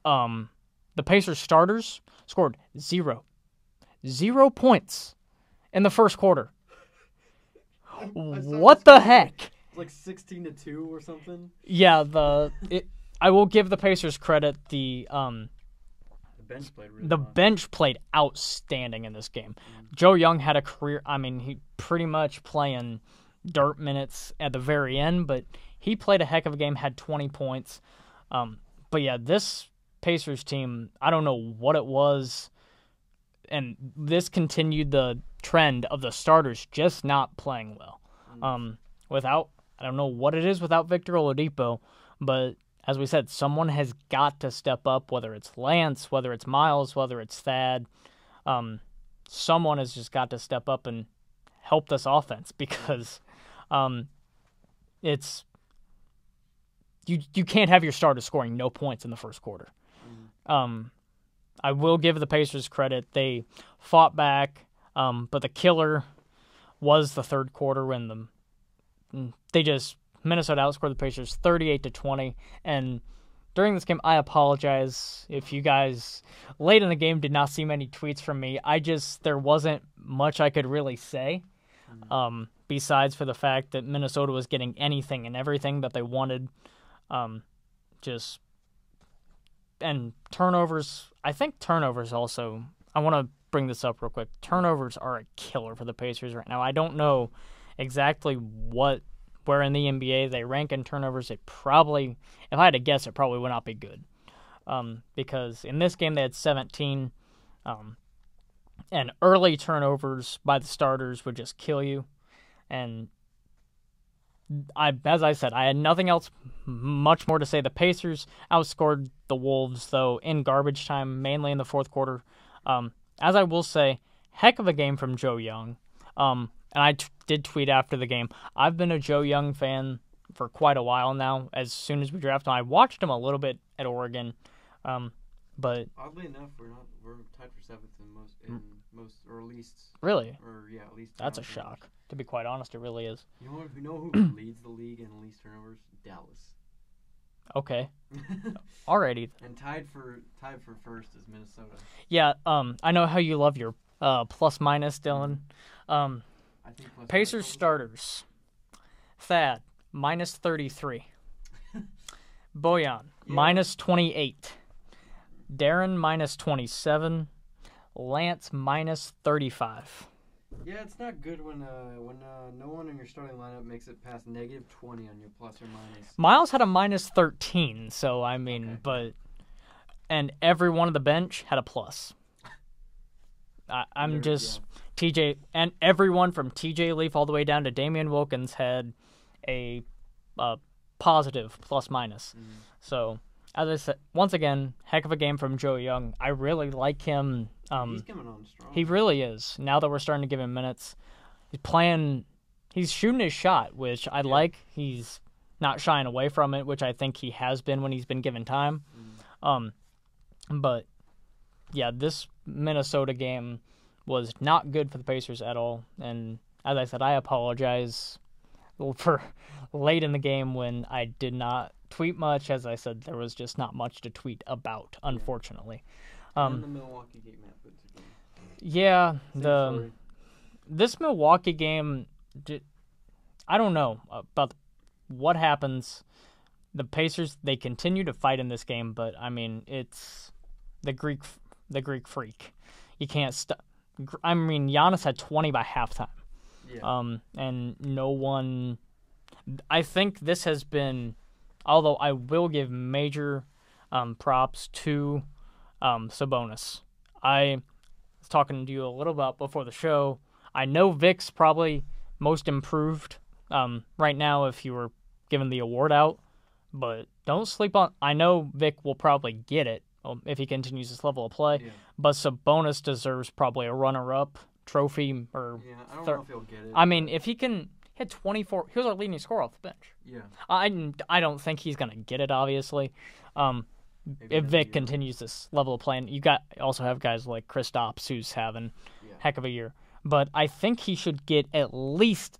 Speaker 2: The Pacers starters scored 0 points in the first quarter. What the heck?
Speaker 1: It's 16-2 or something.
Speaker 2: Yeah, I will give the Pacers credit. The
Speaker 1: bench played
Speaker 2: bench played outstanding in this game. Joe Young had a career. He pretty much playing dirt minutes at the very end, but he played a heck of a game. Had 20 points. This Pacers team, I don't know what it was, and this continued the trend of the starters just not playing well. Without I don't know what it is without Victor Oladipo, but as we said, someone has got to step up, whether it's Lance, whether it's Miles, whether it's Thad. Someone has just got to step up and help this offense because it's you can't have your starters scoring no points in the first quarter. I will give the Pacers credit. They fought back, but the killer was the third quarter when Minnesota outscored the Pacers 38-20. And during this game, I apologize if you guys late in the game did not see many tweets from me. There wasn't much I could really say, besides for the fact that Minnesota was getting anything and everything that they wanted. And turnovers, I think turnovers also, I want to bring this up real quick. Turnovers are a killer for the Pacers right now. I don't know exactly where in the NBA they rank in turnovers. It probably, if I had to guess, it probably would not be good. Because in this game they had 17, and early turnovers by the starters would just kill you. And as I said, I had nothing else much more to say. The Pacers outscored the Wolves, though, in garbage time, mainly in the fourth quarter. As I will say, heck of a game from Joe Young. And I did tweet after the game. I've been a Joe Young fan for quite a while now. As soon as we drafted him, I watched him a little bit at Oregon. But
Speaker 1: oddly enough, we're tied for seventh in most, or at least.
Speaker 2: Really?
Speaker 1: Or yeah, at least.
Speaker 2: That's a shock. To be quite honest, it really is.
Speaker 1: You know who leads the league in least turnovers? Dallas.
Speaker 2: Okay. Alrighty.
Speaker 1: And tied for first is Minnesota.
Speaker 2: Yeah. I know how you love your plus minus, Dylan.
Speaker 1: I think
Speaker 2: Pacers starters. Thad minus 33. Bojan minus 28. Darren minus 27. Lance minus 35.
Speaker 1: Yeah, it's not good when no one in your starting lineup makes it past -20 on your plus or minus.
Speaker 2: Miles had a minus 13, so I mean, and every one of the bench had a plus. TJ, and everyone from TJ Leaf all the way down to Damian Wilkins had a positive plus minus. So, as I said, once again, heck of a game from Joe Young. I really like him.
Speaker 1: He's coming on strong.
Speaker 2: He really is. Now that we're starting to give him minutes, he's shooting his shot, which I like. He's not shying away from it, which I think he has been when he's been given time. But yeah, this Minnesota game was not good for the Pacers at all. And as I said, I apologize for late in the game when I did not tweet much. As I said, there was just not much to tweet about, unfortunately.
Speaker 1: And the Milwaukee game happened.
Speaker 2: Yeah, this Milwaukee game, I don't know about what happens. The Pacers, they continue to fight in this game, but I mean, it's the Greek freak. You can't stop. I mean, Giannis had 20 by halftime. Yeah. And no one. I think this has been, although I will give major props to Sabonis. I was talking to you a little about before the show. I know Vic's probably most improved right now if you were given the award out, but don't sleep on. I know Vic will probably get it if he continues this level of play, but Sabonis deserves probably a runner-up trophy. Or
Speaker 1: I don't know if he'll get it.
Speaker 2: I mean, if he can hit 24, he was our leading scorer off the bench.
Speaker 1: Yeah.
Speaker 2: I don't think he's gonna get it, obviously. If Vic continues this level of playing, you also have guys like Kristaps who's having heck of a year. But I think he should get at least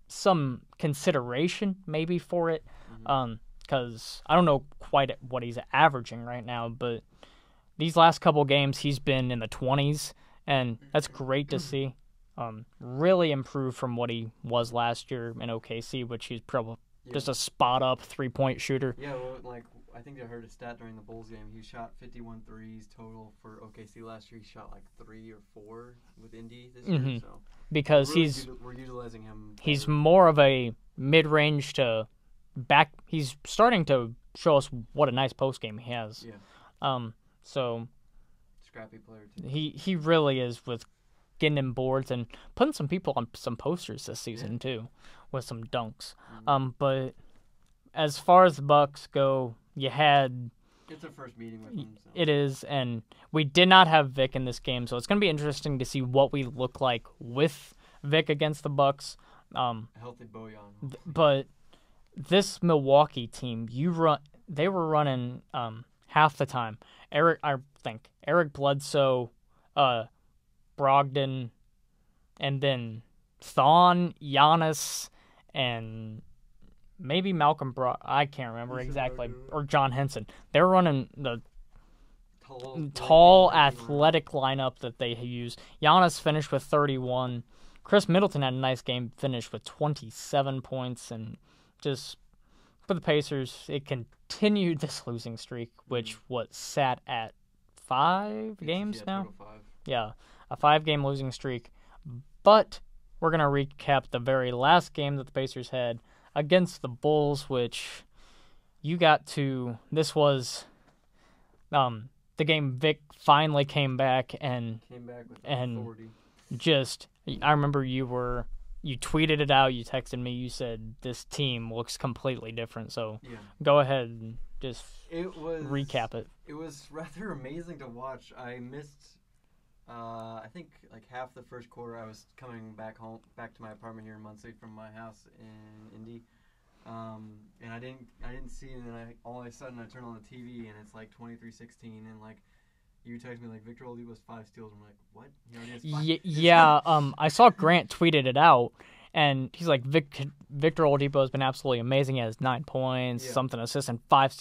Speaker 2: some consideration maybe for it, because I don't know quite what he's averaging right now, but these last couple games he's been in the 20s, and that's great to see. Really improved from what he was last year in OKC, which he's probably just a spot-up 3-point shooter.
Speaker 1: Yeah, well, I think I heard a stat during the Bulls game. He shot 51 threes total for OKC last year. He shot 3 or 4 with Indy this year. So
Speaker 2: because
Speaker 1: we're utilizing him.
Speaker 2: He's more of a mid-range to back. He's starting to show us what a nice post game he has.
Speaker 1: Yeah.
Speaker 2: So
Speaker 1: scrappy player too.
Speaker 2: He really is with getting in boards and putting some people on some posters this season too, with some dunks. But as far as the Bucks go, you had.
Speaker 1: It's our first meeting with them. So.
Speaker 2: It is, and we did not have Vic in this game, so it's going to be interesting to see what we look like with Vic against the Bucks.
Speaker 1: Healthy Bojan.
Speaker 2: But this Milwaukee team, they were running half the time. Eric Bledsoe, Brogdon, and then Thon, Giannis, and maybe Malcolm I can't remember exactly, or John Henson. They were running the tall athletic lineup that they use. Giannis finished with 31. Chris Middleton had a nice game, finished with 27 points, and just for the Pacers, it continued this losing streak, which sat at 5 games now. Yeah, a 5-game losing streak. But we're gonna recap the very last game that the Pacers had against the Bulls, which you got to. This was the game Vic finally came back with 40. Just, I remember you tweeted it out, you texted me, you said this team looks completely different. So go ahead and just recap it.
Speaker 1: It was rather amazing to watch. I missed I think like half the first quarter. I was coming back to my apartment here in Muncie from my house in Indy, and I didn't see it. And then all of a sudden I turn on the TV and it's like 23-16, and like you text me like Victor Oladipo's 5 steals. I'm like, what?
Speaker 2: I saw Grant tweeted it out, and he's like, Victor Oladipo has been absolutely amazing. He has 9 points, something assists, and five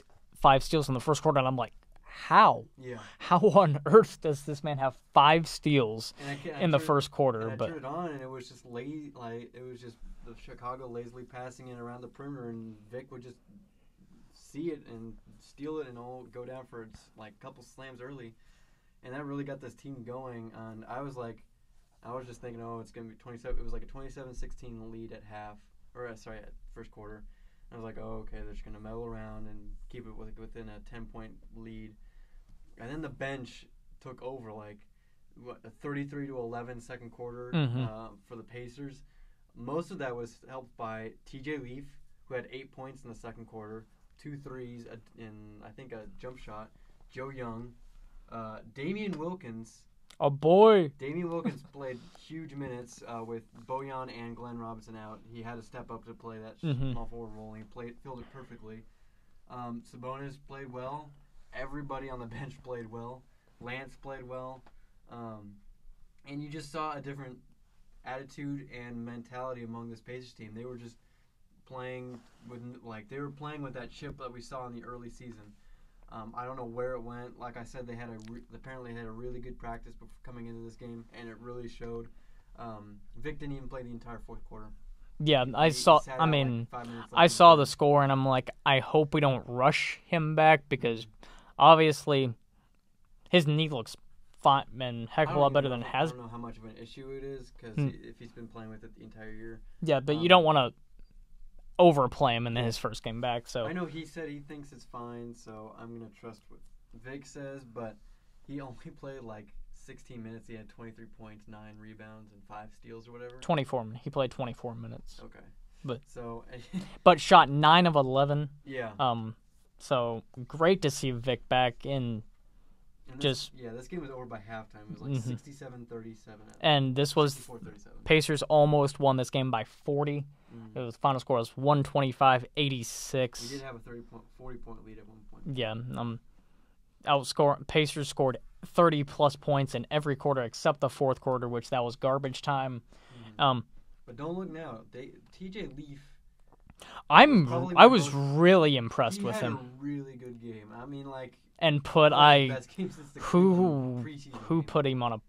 Speaker 2: steals in the first quarter. And I'm like, how? Yeah. How on earth does this man have 5 steals in the first quarter?
Speaker 1: And I turned it on, and it was just it was just the Chicago lazily passing it around the perimeter, and Vic would just see it and steal it and all go down for like a couple slams early, and that really got this team going. And I was just thinking, it's gonna be 27. It was like a 27-16 lead at at first quarter. I was like, okay, they're just gonna meddle around and keep it within a 10-point lead. And then the bench took over, like a 33-11 second quarter for the Pacers. Most of that was helped by T.J. Leaf, who had 8 points in the second quarter, 2 threes, and I think a jump shot. Joe Young, Damian Wilkins.
Speaker 2: Oh boy!
Speaker 1: Damian Wilkins played huge minutes with Bojan and Glenn Robinson out. He had to step up to play that small forward role. He filled it perfectly. Sabonis played well. Everybody on the bench played well. Lance played well. And you just saw a different attitude and mentality among this Pacers team. They were just playing with that chip that we saw in the early season. I don't know where it went. Like I said, they apparently had a really good practice before coming into this game, and it really showed. Vic didn't even play the entire fourth quarter.
Speaker 2: Yeah, I saw the score, and I'm like, I hope we don't rush him back, because obviously his knee looks fine and heck of a lot better than it has.
Speaker 1: I don't know how much of an issue it is, because if he's been playing with it the entire year.
Speaker 2: Yeah, but you don't want to overplay him in his first game back. So
Speaker 1: I know he said he thinks it's fine, so I'm going to trust what Vic says, but he only played like 16 minutes. He had 23 points, 9 rebounds, and 5 steals or whatever.
Speaker 2: 24. He played 24 minutes.
Speaker 1: Okay.
Speaker 2: But shot 9 of 11.
Speaker 1: Yeah.
Speaker 2: So great to see Vic back in.
Speaker 1: This game was over by halftime. It was like 67-37.
Speaker 2: And this was Pacers almost won this game by 40. It was, final score was 125-86.
Speaker 1: We did have a 40-point lead at one point.
Speaker 2: Yeah. Pacers scored 30-plus points in every quarter except the fourth quarter, which that was garbage time.
Speaker 1: But don't look now. T.J. Leaf.
Speaker 2: I was really impressed with him.
Speaker 1: He had a really good game. I mean, like.
Speaker 2: And who put him on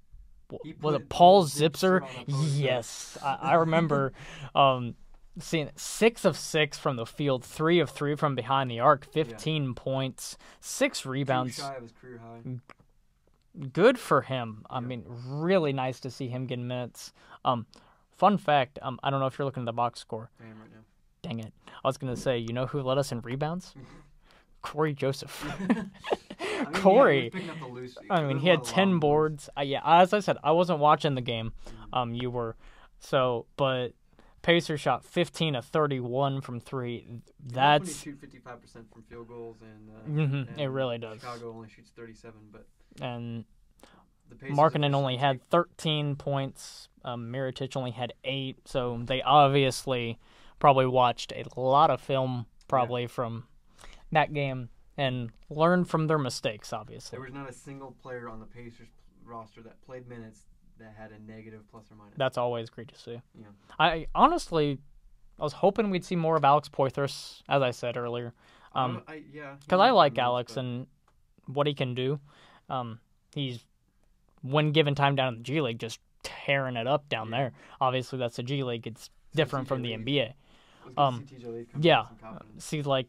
Speaker 2: was it Paul Zipser? Yes, I remember seeing 6 of 6 from the field, 3 of 3 from behind the arc, 15 points, 6 rebounds.
Speaker 1: Shy of his career high.
Speaker 2: Good for him. I mean, really nice to see him getting minutes. Fun fact, I don't know if you're looking at the box score.
Speaker 1: I am right now.
Speaker 2: Dang it. I was going to say, you know who led us in rebounds? Corey Joseph. Corey.
Speaker 1: He was picking up the loose.
Speaker 2: I mean, he had 10 boards. Yeah, as I said, I wasn't watching the game. You were. So, but Pacers shot 15 of 31 from three. That's
Speaker 1: shoot 55% from field goals, and
Speaker 2: it really does.
Speaker 1: Chicago only shoots 37, but
Speaker 2: and
Speaker 1: the Pacers
Speaker 2: Markkanen only had 13 points. Mirotic only had 8. So they obviously probably watched a lot of film from that game and learned from their mistakes. Obviously,
Speaker 1: there was not a single player on the Pacers roster that played minutes that had a negative plus or minus.
Speaker 2: That's always great to see.
Speaker 1: Yeah.
Speaker 2: I was hoping we'd see more of Alex Poitras, as I said earlier. Because I like Alex and what he can do. He's, when given time down in the G League, just tearing it up down there. Obviously, that's the G League. It's different from the NBA. See, like,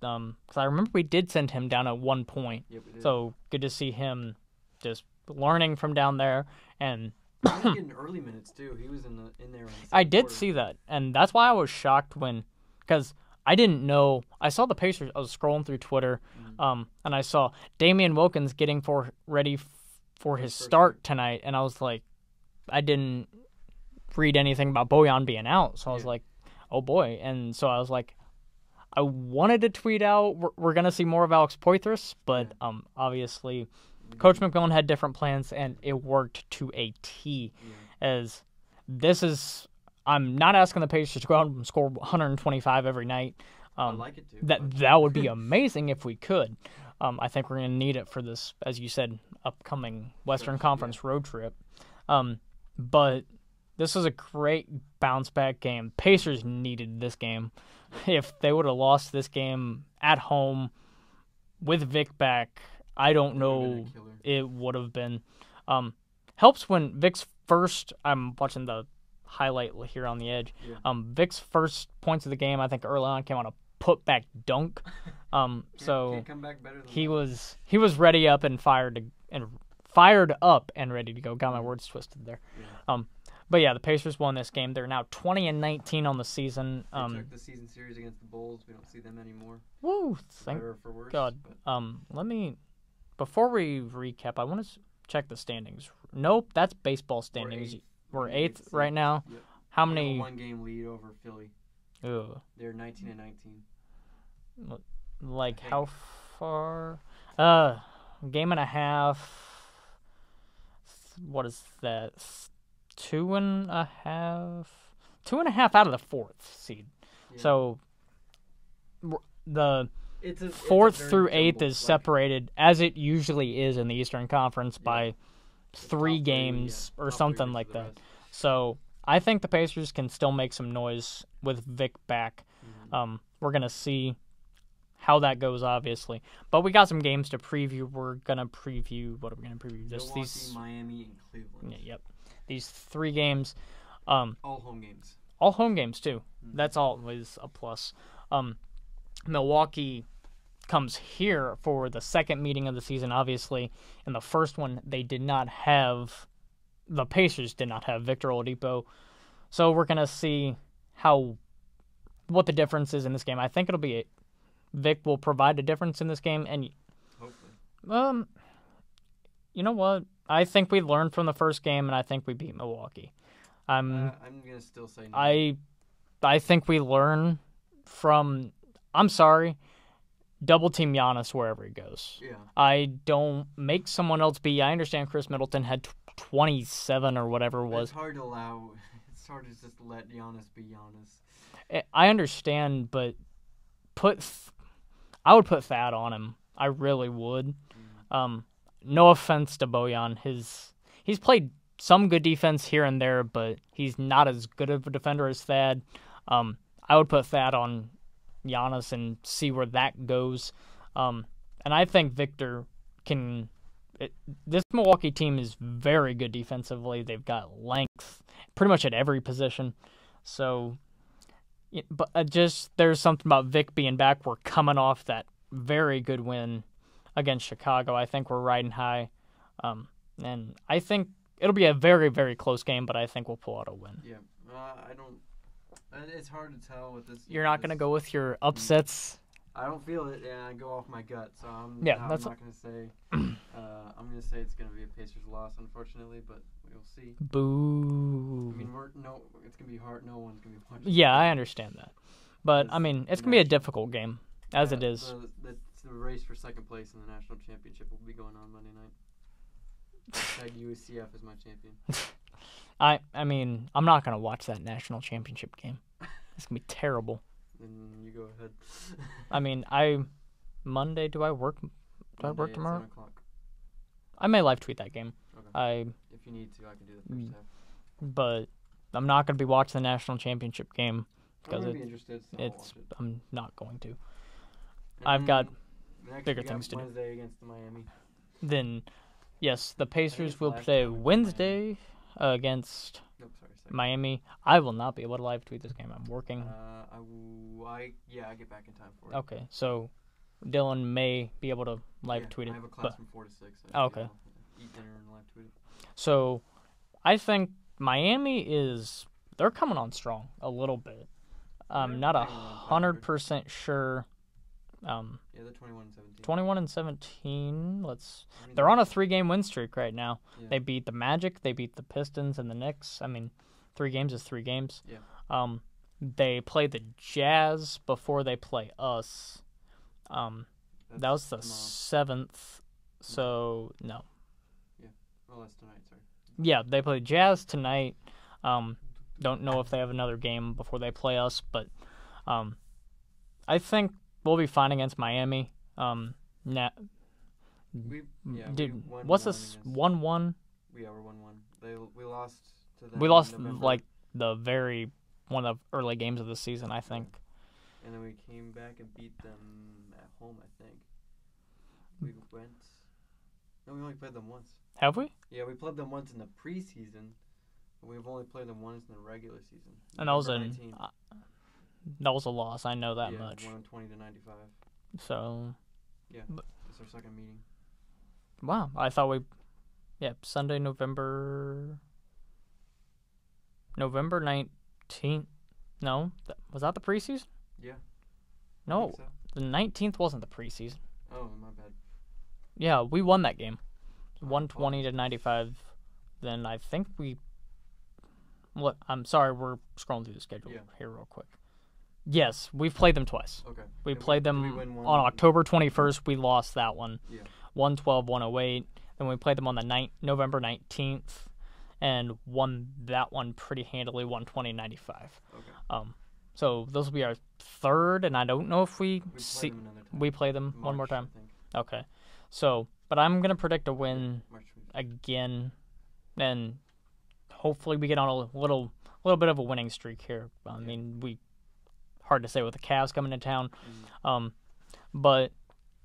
Speaker 2: because I remember we did send him down at one point.
Speaker 1: Yeah, we did.
Speaker 2: So good to see him just learning from down there. And
Speaker 1: he was getting early minutes too. He was in there.
Speaker 2: I did see that, and that's why I was shocked because I didn't know. I saw the Pacers. I was scrolling through Twitter, and I saw Damian Wilkins getting ready for his start tonight, and I was like, I didn't read anything about Bojan being out, so I was like, oh boy, and so I was like, I wanted to tweet out we're gonna see more of Alex Poitras, but obviously. Coach McMillan had different plans, and it worked to a T. As I'm not asking the Pacers to go out and score 125 every night.
Speaker 1: I'd like it to.
Speaker 2: That would be amazing if we could. I think we're going to need it for this, as you said, upcoming Western Conference road trip. But this was a great bounce-back game. Pacers needed this game. If they would have lost this game at home with Vic back, I don't know. It would have been. Helps when Vic's first. I'm watching the highlight here on the edge. Vic's first points of the game, I think early on, came on a putback dunk. So
Speaker 1: come back better than
Speaker 2: he was ready up and fired up and ready to go. Got my words twisted there. But yeah, the Pacers won this game. They're now 20-19 on the season.
Speaker 1: They took the season series against the Bulls. We don't see them anymore.
Speaker 2: Woo! Thank God. Let me. Before we recap, I want to check the standings. Nope, that's baseball standings. We're eighth right now.
Speaker 1: Yep.
Speaker 2: How many?
Speaker 1: A one-game lead over Philly.
Speaker 2: Ugh.
Speaker 1: They're 19-19.
Speaker 2: Like how far? Game and a half. What is that? 2.5. 2.5 out of the fourth seed. Yeah. So the fourth through eighth is separated, as it usually is in the Eastern Conference, by 3 games or something like that. So I think the Pacers can still make some noise with Vic back. We're going to see how that goes, obviously. But we got some games to preview. We're going to preview. What are we going to preview?
Speaker 1: Milwaukee, Miami, and Cleveland.
Speaker 2: Yep. These 3 games.
Speaker 1: All home games.
Speaker 2: All home games, too. That's always a plus. Milwaukee comes here for the second meeting of the season, obviously. In the first one, the Pacers did not have Victor Oladipo. So we're going to see what the difference is in this game. I think Vic will provide a difference in this game. And
Speaker 1: hopefully.
Speaker 2: You know what? I think we learned from the first game, and I think we beat Milwaukee.
Speaker 1: I'm going to still say no.
Speaker 2: I think we learn from... I'm sorry. Double team Giannis wherever he goes.
Speaker 1: Yeah.
Speaker 2: I don't make someone else be. I understand Chris Middleton had 27 or whatever it was.
Speaker 1: It's hard to allow. It's hard to just let Giannis be Giannis.
Speaker 2: I understand, but I would put Thad on him. I really would. No offense to Bojan. He's played some good defense here and there, but he's not as good of a defender as Thad. I would put Thad on Giannis and see where that goes. And I think Victor can... This Milwaukee team is very good defensively. They've got length pretty much at every position. So, but there's something about Vic being back. We're coming off that very good win against Chicago. I think we're riding high. And I think it'll be a very, very close game, but I think we'll pull out a win.
Speaker 1: Yeah. I don't... It's hard to tell with this.
Speaker 2: You're not going to go with your upsets
Speaker 1: I don't feel it, and I go off my gut. So I'm not going to say. I'm going to say it's going to be a Pacers loss, unfortunately, but we'll see.
Speaker 2: Boo.
Speaker 1: I mean, it's going to be hard. No one's going to be watching.
Speaker 2: Yeah, I understand that, but I mean, it's going to be a difficult game, as it is.
Speaker 1: The race for second place in the national championship will be going on Monday night. USCF is my champion.
Speaker 2: I mean, I'm not going to watch that national championship game. It's going to be terrible.
Speaker 1: Then you go ahead.
Speaker 2: I mean, Monday, do I work? Do I work tomorrow?
Speaker 1: 7 o'clock.
Speaker 2: I may live tweet that game.
Speaker 1: Okay. If you need to, I can do the first half.
Speaker 2: But I'm not going to be watching the national championship game because I'm not going to. I've got bigger things to do.
Speaker 1: Wednesday against Miami.
Speaker 2: Then, yes, the Pacers will play Wednesday against Miami. I will not be able to live tweet this game. I'm working.
Speaker 1: I get back in time for it.
Speaker 2: Okay, so Dylan may be able to live tweet it.
Speaker 1: I have a class from 4 to 6.
Speaker 2: Okay.
Speaker 1: Eat dinner and live tweet it.
Speaker 2: So, I think Miami they're coming on strong a little bit. I'm not 100% sure.
Speaker 1: They're
Speaker 2: 21 and 17. They're on a 3-game win streak right now.
Speaker 1: Yeah.
Speaker 2: They beat the Magic, they beat the Pistons and the Knicks. I mean, 3 games is 3 games.
Speaker 1: Yeah.
Speaker 2: They play the Jazz before they play us. That was the 7th. So no.
Speaker 1: Yeah. Well, that's tonight. Sorry.
Speaker 2: Yeah, they play Jazz tonight. Don't know if they have another game before they play us, but I think we'll be fine against Miami. What's this? 1-1.
Speaker 1: Yeah, we're 1-1. We lost to them.
Speaker 2: We lost one of the early games of the season, I think.
Speaker 1: And then we came back and beat them at home, I think. We only played them once.
Speaker 2: Have we?
Speaker 1: Yeah, we played them once in the preseason, but we've only played them once in the regular season.
Speaker 2: And that was a loss. I know that much.
Speaker 1: Yeah, 120 to 95.
Speaker 2: So.
Speaker 1: Yeah, it's our second meeting.
Speaker 2: Wow, I thought Sunday, November 19th. No, was that the preseason?
Speaker 1: Yeah.
Speaker 2: No,
Speaker 1: so.
Speaker 2: The 19th wasn't the preseason.
Speaker 1: Oh, my bad.
Speaker 2: Yeah, we won that game, 120 to 95. Then I think I'm sorry, we're scrolling through the schedule here real quick. Yes, we've played them twice.
Speaker 1: Okay.
Speaker 2: We played them on October 21st. We lost that one.
Speaker 1: Yeah.
Speaker 2: 112-108. Then we played them on the November 19th and won that one pretty handily, 120-95.
Speaker 1: Okay.
Speaker 2: So those will be our third, and I don't know if we play them
Speaker 1: March,
Speaker 2: one more time.
Speaker 1: I think.
Speaker 2: Okay. So, but I'm going to predict a win again, and hopefully we get on a little bit of a winning streak here. I mean, hard to say with the Cavs coming to town, but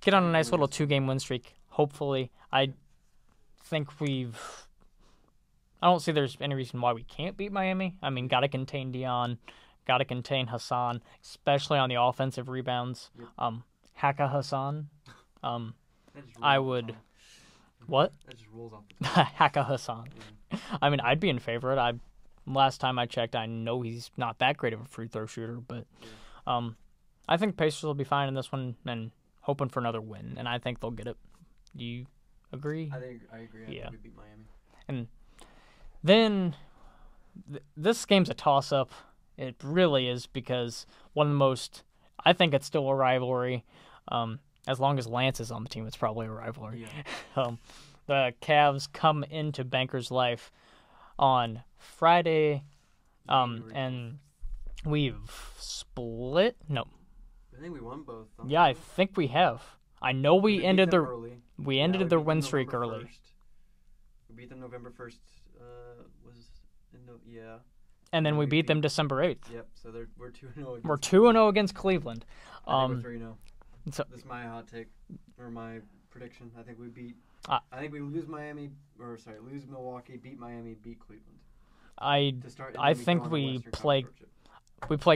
Speaker 2: get on a nice little 2-game win streak. Hopefully, I think I don't see there's any reason why we can't beat Miami. I mean, got to contain Dion, got to contain Hassan, especially on the offensive rebounds. Haka Hassan. I would. What?
Speaker 1: That just rolls off the tongue.
Speaker 2: Haka Hassan. Yeah. I mean, I'd be in favor of it. Last time I checked, I know he's not that great of a free throw shooter, but I think Pacers will be fine in this one and hoping for another win, and I think they'll get it. Do you agree?
Speaker 1: I agree. I think we beat Miami.
Speaker 2: And then this game's a toss-up. It really is, because I think it's still a rivalry. As long as Lance is on the team, it's probably a rivalry.
Speaker 1: Yeah.
Speaker 2: The Cavs come into Bankers Life on Friday, and we've split. No,
Speaker 1: I think we won both.
Speaker 2: Yeah, I think we have. I know we ended their win streak early.
Speaker 1: 1st. We beat them November 1st.
Speaker 2: And then we beat them December 8th.
Speaker 1: Yep. So we're 2-0.
Speaker 2: We're 2-0 against Cleveland.
Speaker 1: I think we're 3-0.
Speaker 2: So,
Speaker 1: this is my hot take or my prediction. I think we lose lose Milwaukee, beat Miami, beat Cleveland.
Speaker 2: I think we play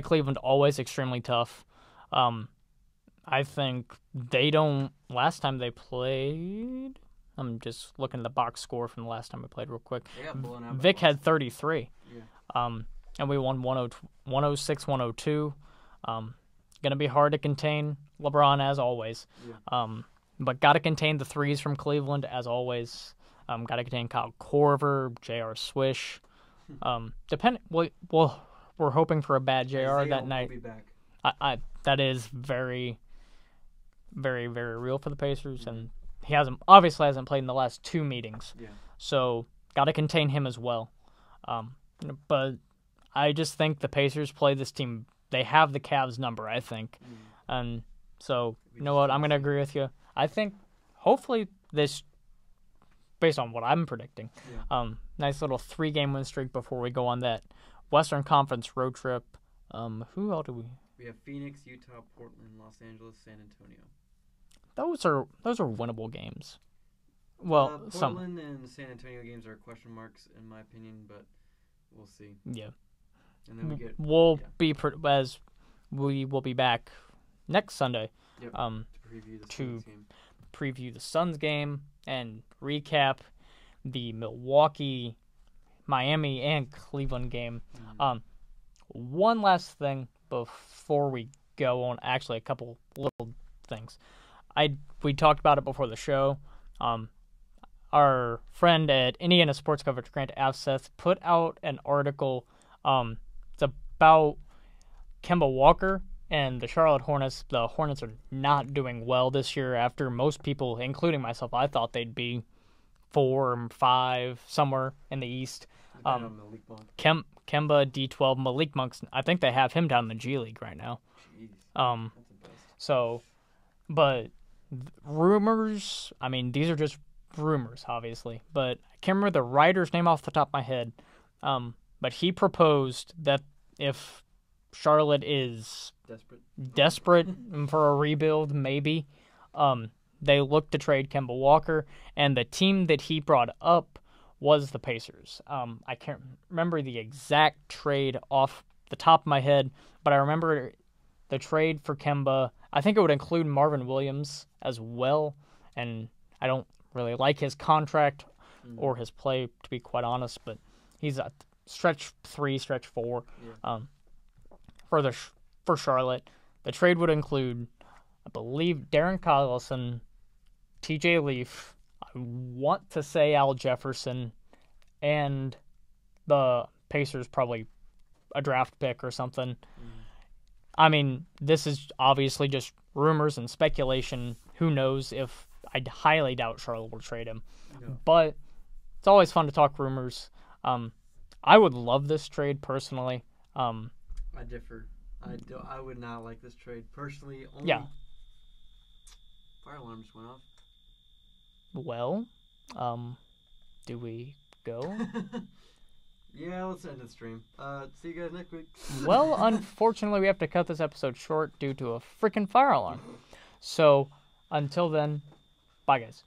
Speaker 2: Cleveland always extremely tough. I think they don't. Last time they played, I'm just looking at the box score from the last time we played real quick. Vic had 33.
Speaker 1: Yeah.
Speaker 2: And we won 106-102. going to be hard to contain LeBron, as always.
Speaker 1: Yeah.
Speaker 2: But got to contain the threes from Cleveland, as always. Got to contain Kyle Korver, J.R. Swish. We're hoping for a bad J.R. that night.
Speaker 1: Will be back.
Speaker 2: That is very, very, very real for the Pacers, and he obviously hasn't played in the last 2 meetings.
Speaker 1: Yeah.
Speaker 2: So got to contain him as well. But I just think the Pacers play this team. They have the Cavs number, I think. And so, you know what? I'm going to agree with you. I think hopefully this, based on what I'm predicting, nice little 3-game win streak before we go on that Western Conference road trip. Who else do we?
Speaker 1: We have Phoenix, Utah, Portland, Los Angeles, San Antonio.
Speaker 2: Those are winnable games. Well,
Speaker 1: Portland and San Antonio games are question marks in my opinion, but we'll see.
Speaker 2: Yeah.
Speaker 1: And then
Speaker 2: we will be back next Sunday.
Speaker 1: Yep.
Speaker 2: To preview the Suns game and recap the Milwaukee, Miami, and Cleveland game. One last thing before we go on. Actually, a couple little things. We talked about it before the show. Our friend at Indiana Sports Coverage, Grant Afseth, put out an article. It's about Kemba Walker and the Charlotte Hornets. The Hornets are not doing well this year after most people, including myself, I thought they'd be 4 or 5, somewhere in the East. Kemba, D12, Malik Monk's, I think they have him down in the G League right now.
Speaker 1: Jeez, that's the best.
Speaker 2: So, but rumors, I mean, these are just rumors, obviously, but I can't remember the writer's name off the top of my head. But he proposed that if Charlotte is desperate for a rebuild, maybe, they look to trade Kemba Walker, and the team that he brought up was the Pacers. I can't remember the exact trade off the top of my head, but I remember the trade for Kemba. I think it would include Marvin Williams as well, and I don't really like his contract or his play, to be quite honest, but he's a stretch 3, stretch 4 for Charlotte. The trade would include, I believe, Darren Collison, TJ Leaf, I want to say Al Jefferson, and the Pacers probably a draft pick or something. I mean, this is obviously just rumors and speculation. Who knows if I highly doubt Charlotte will trade him. Yeah. But it's always fun to talk rumors. I would love this trade personally.
Speaker 1: I differ. I would not like this trade personally. Fire alarm just went off.
Speaker 2: Well, do we go?
Speaker 1: Yeah, let's end the stream. See you guys next week.
Speaker 2: Well, unfortunately, we have to cut this episode short due to a freaking fire alarm. So, until then, bye, guys.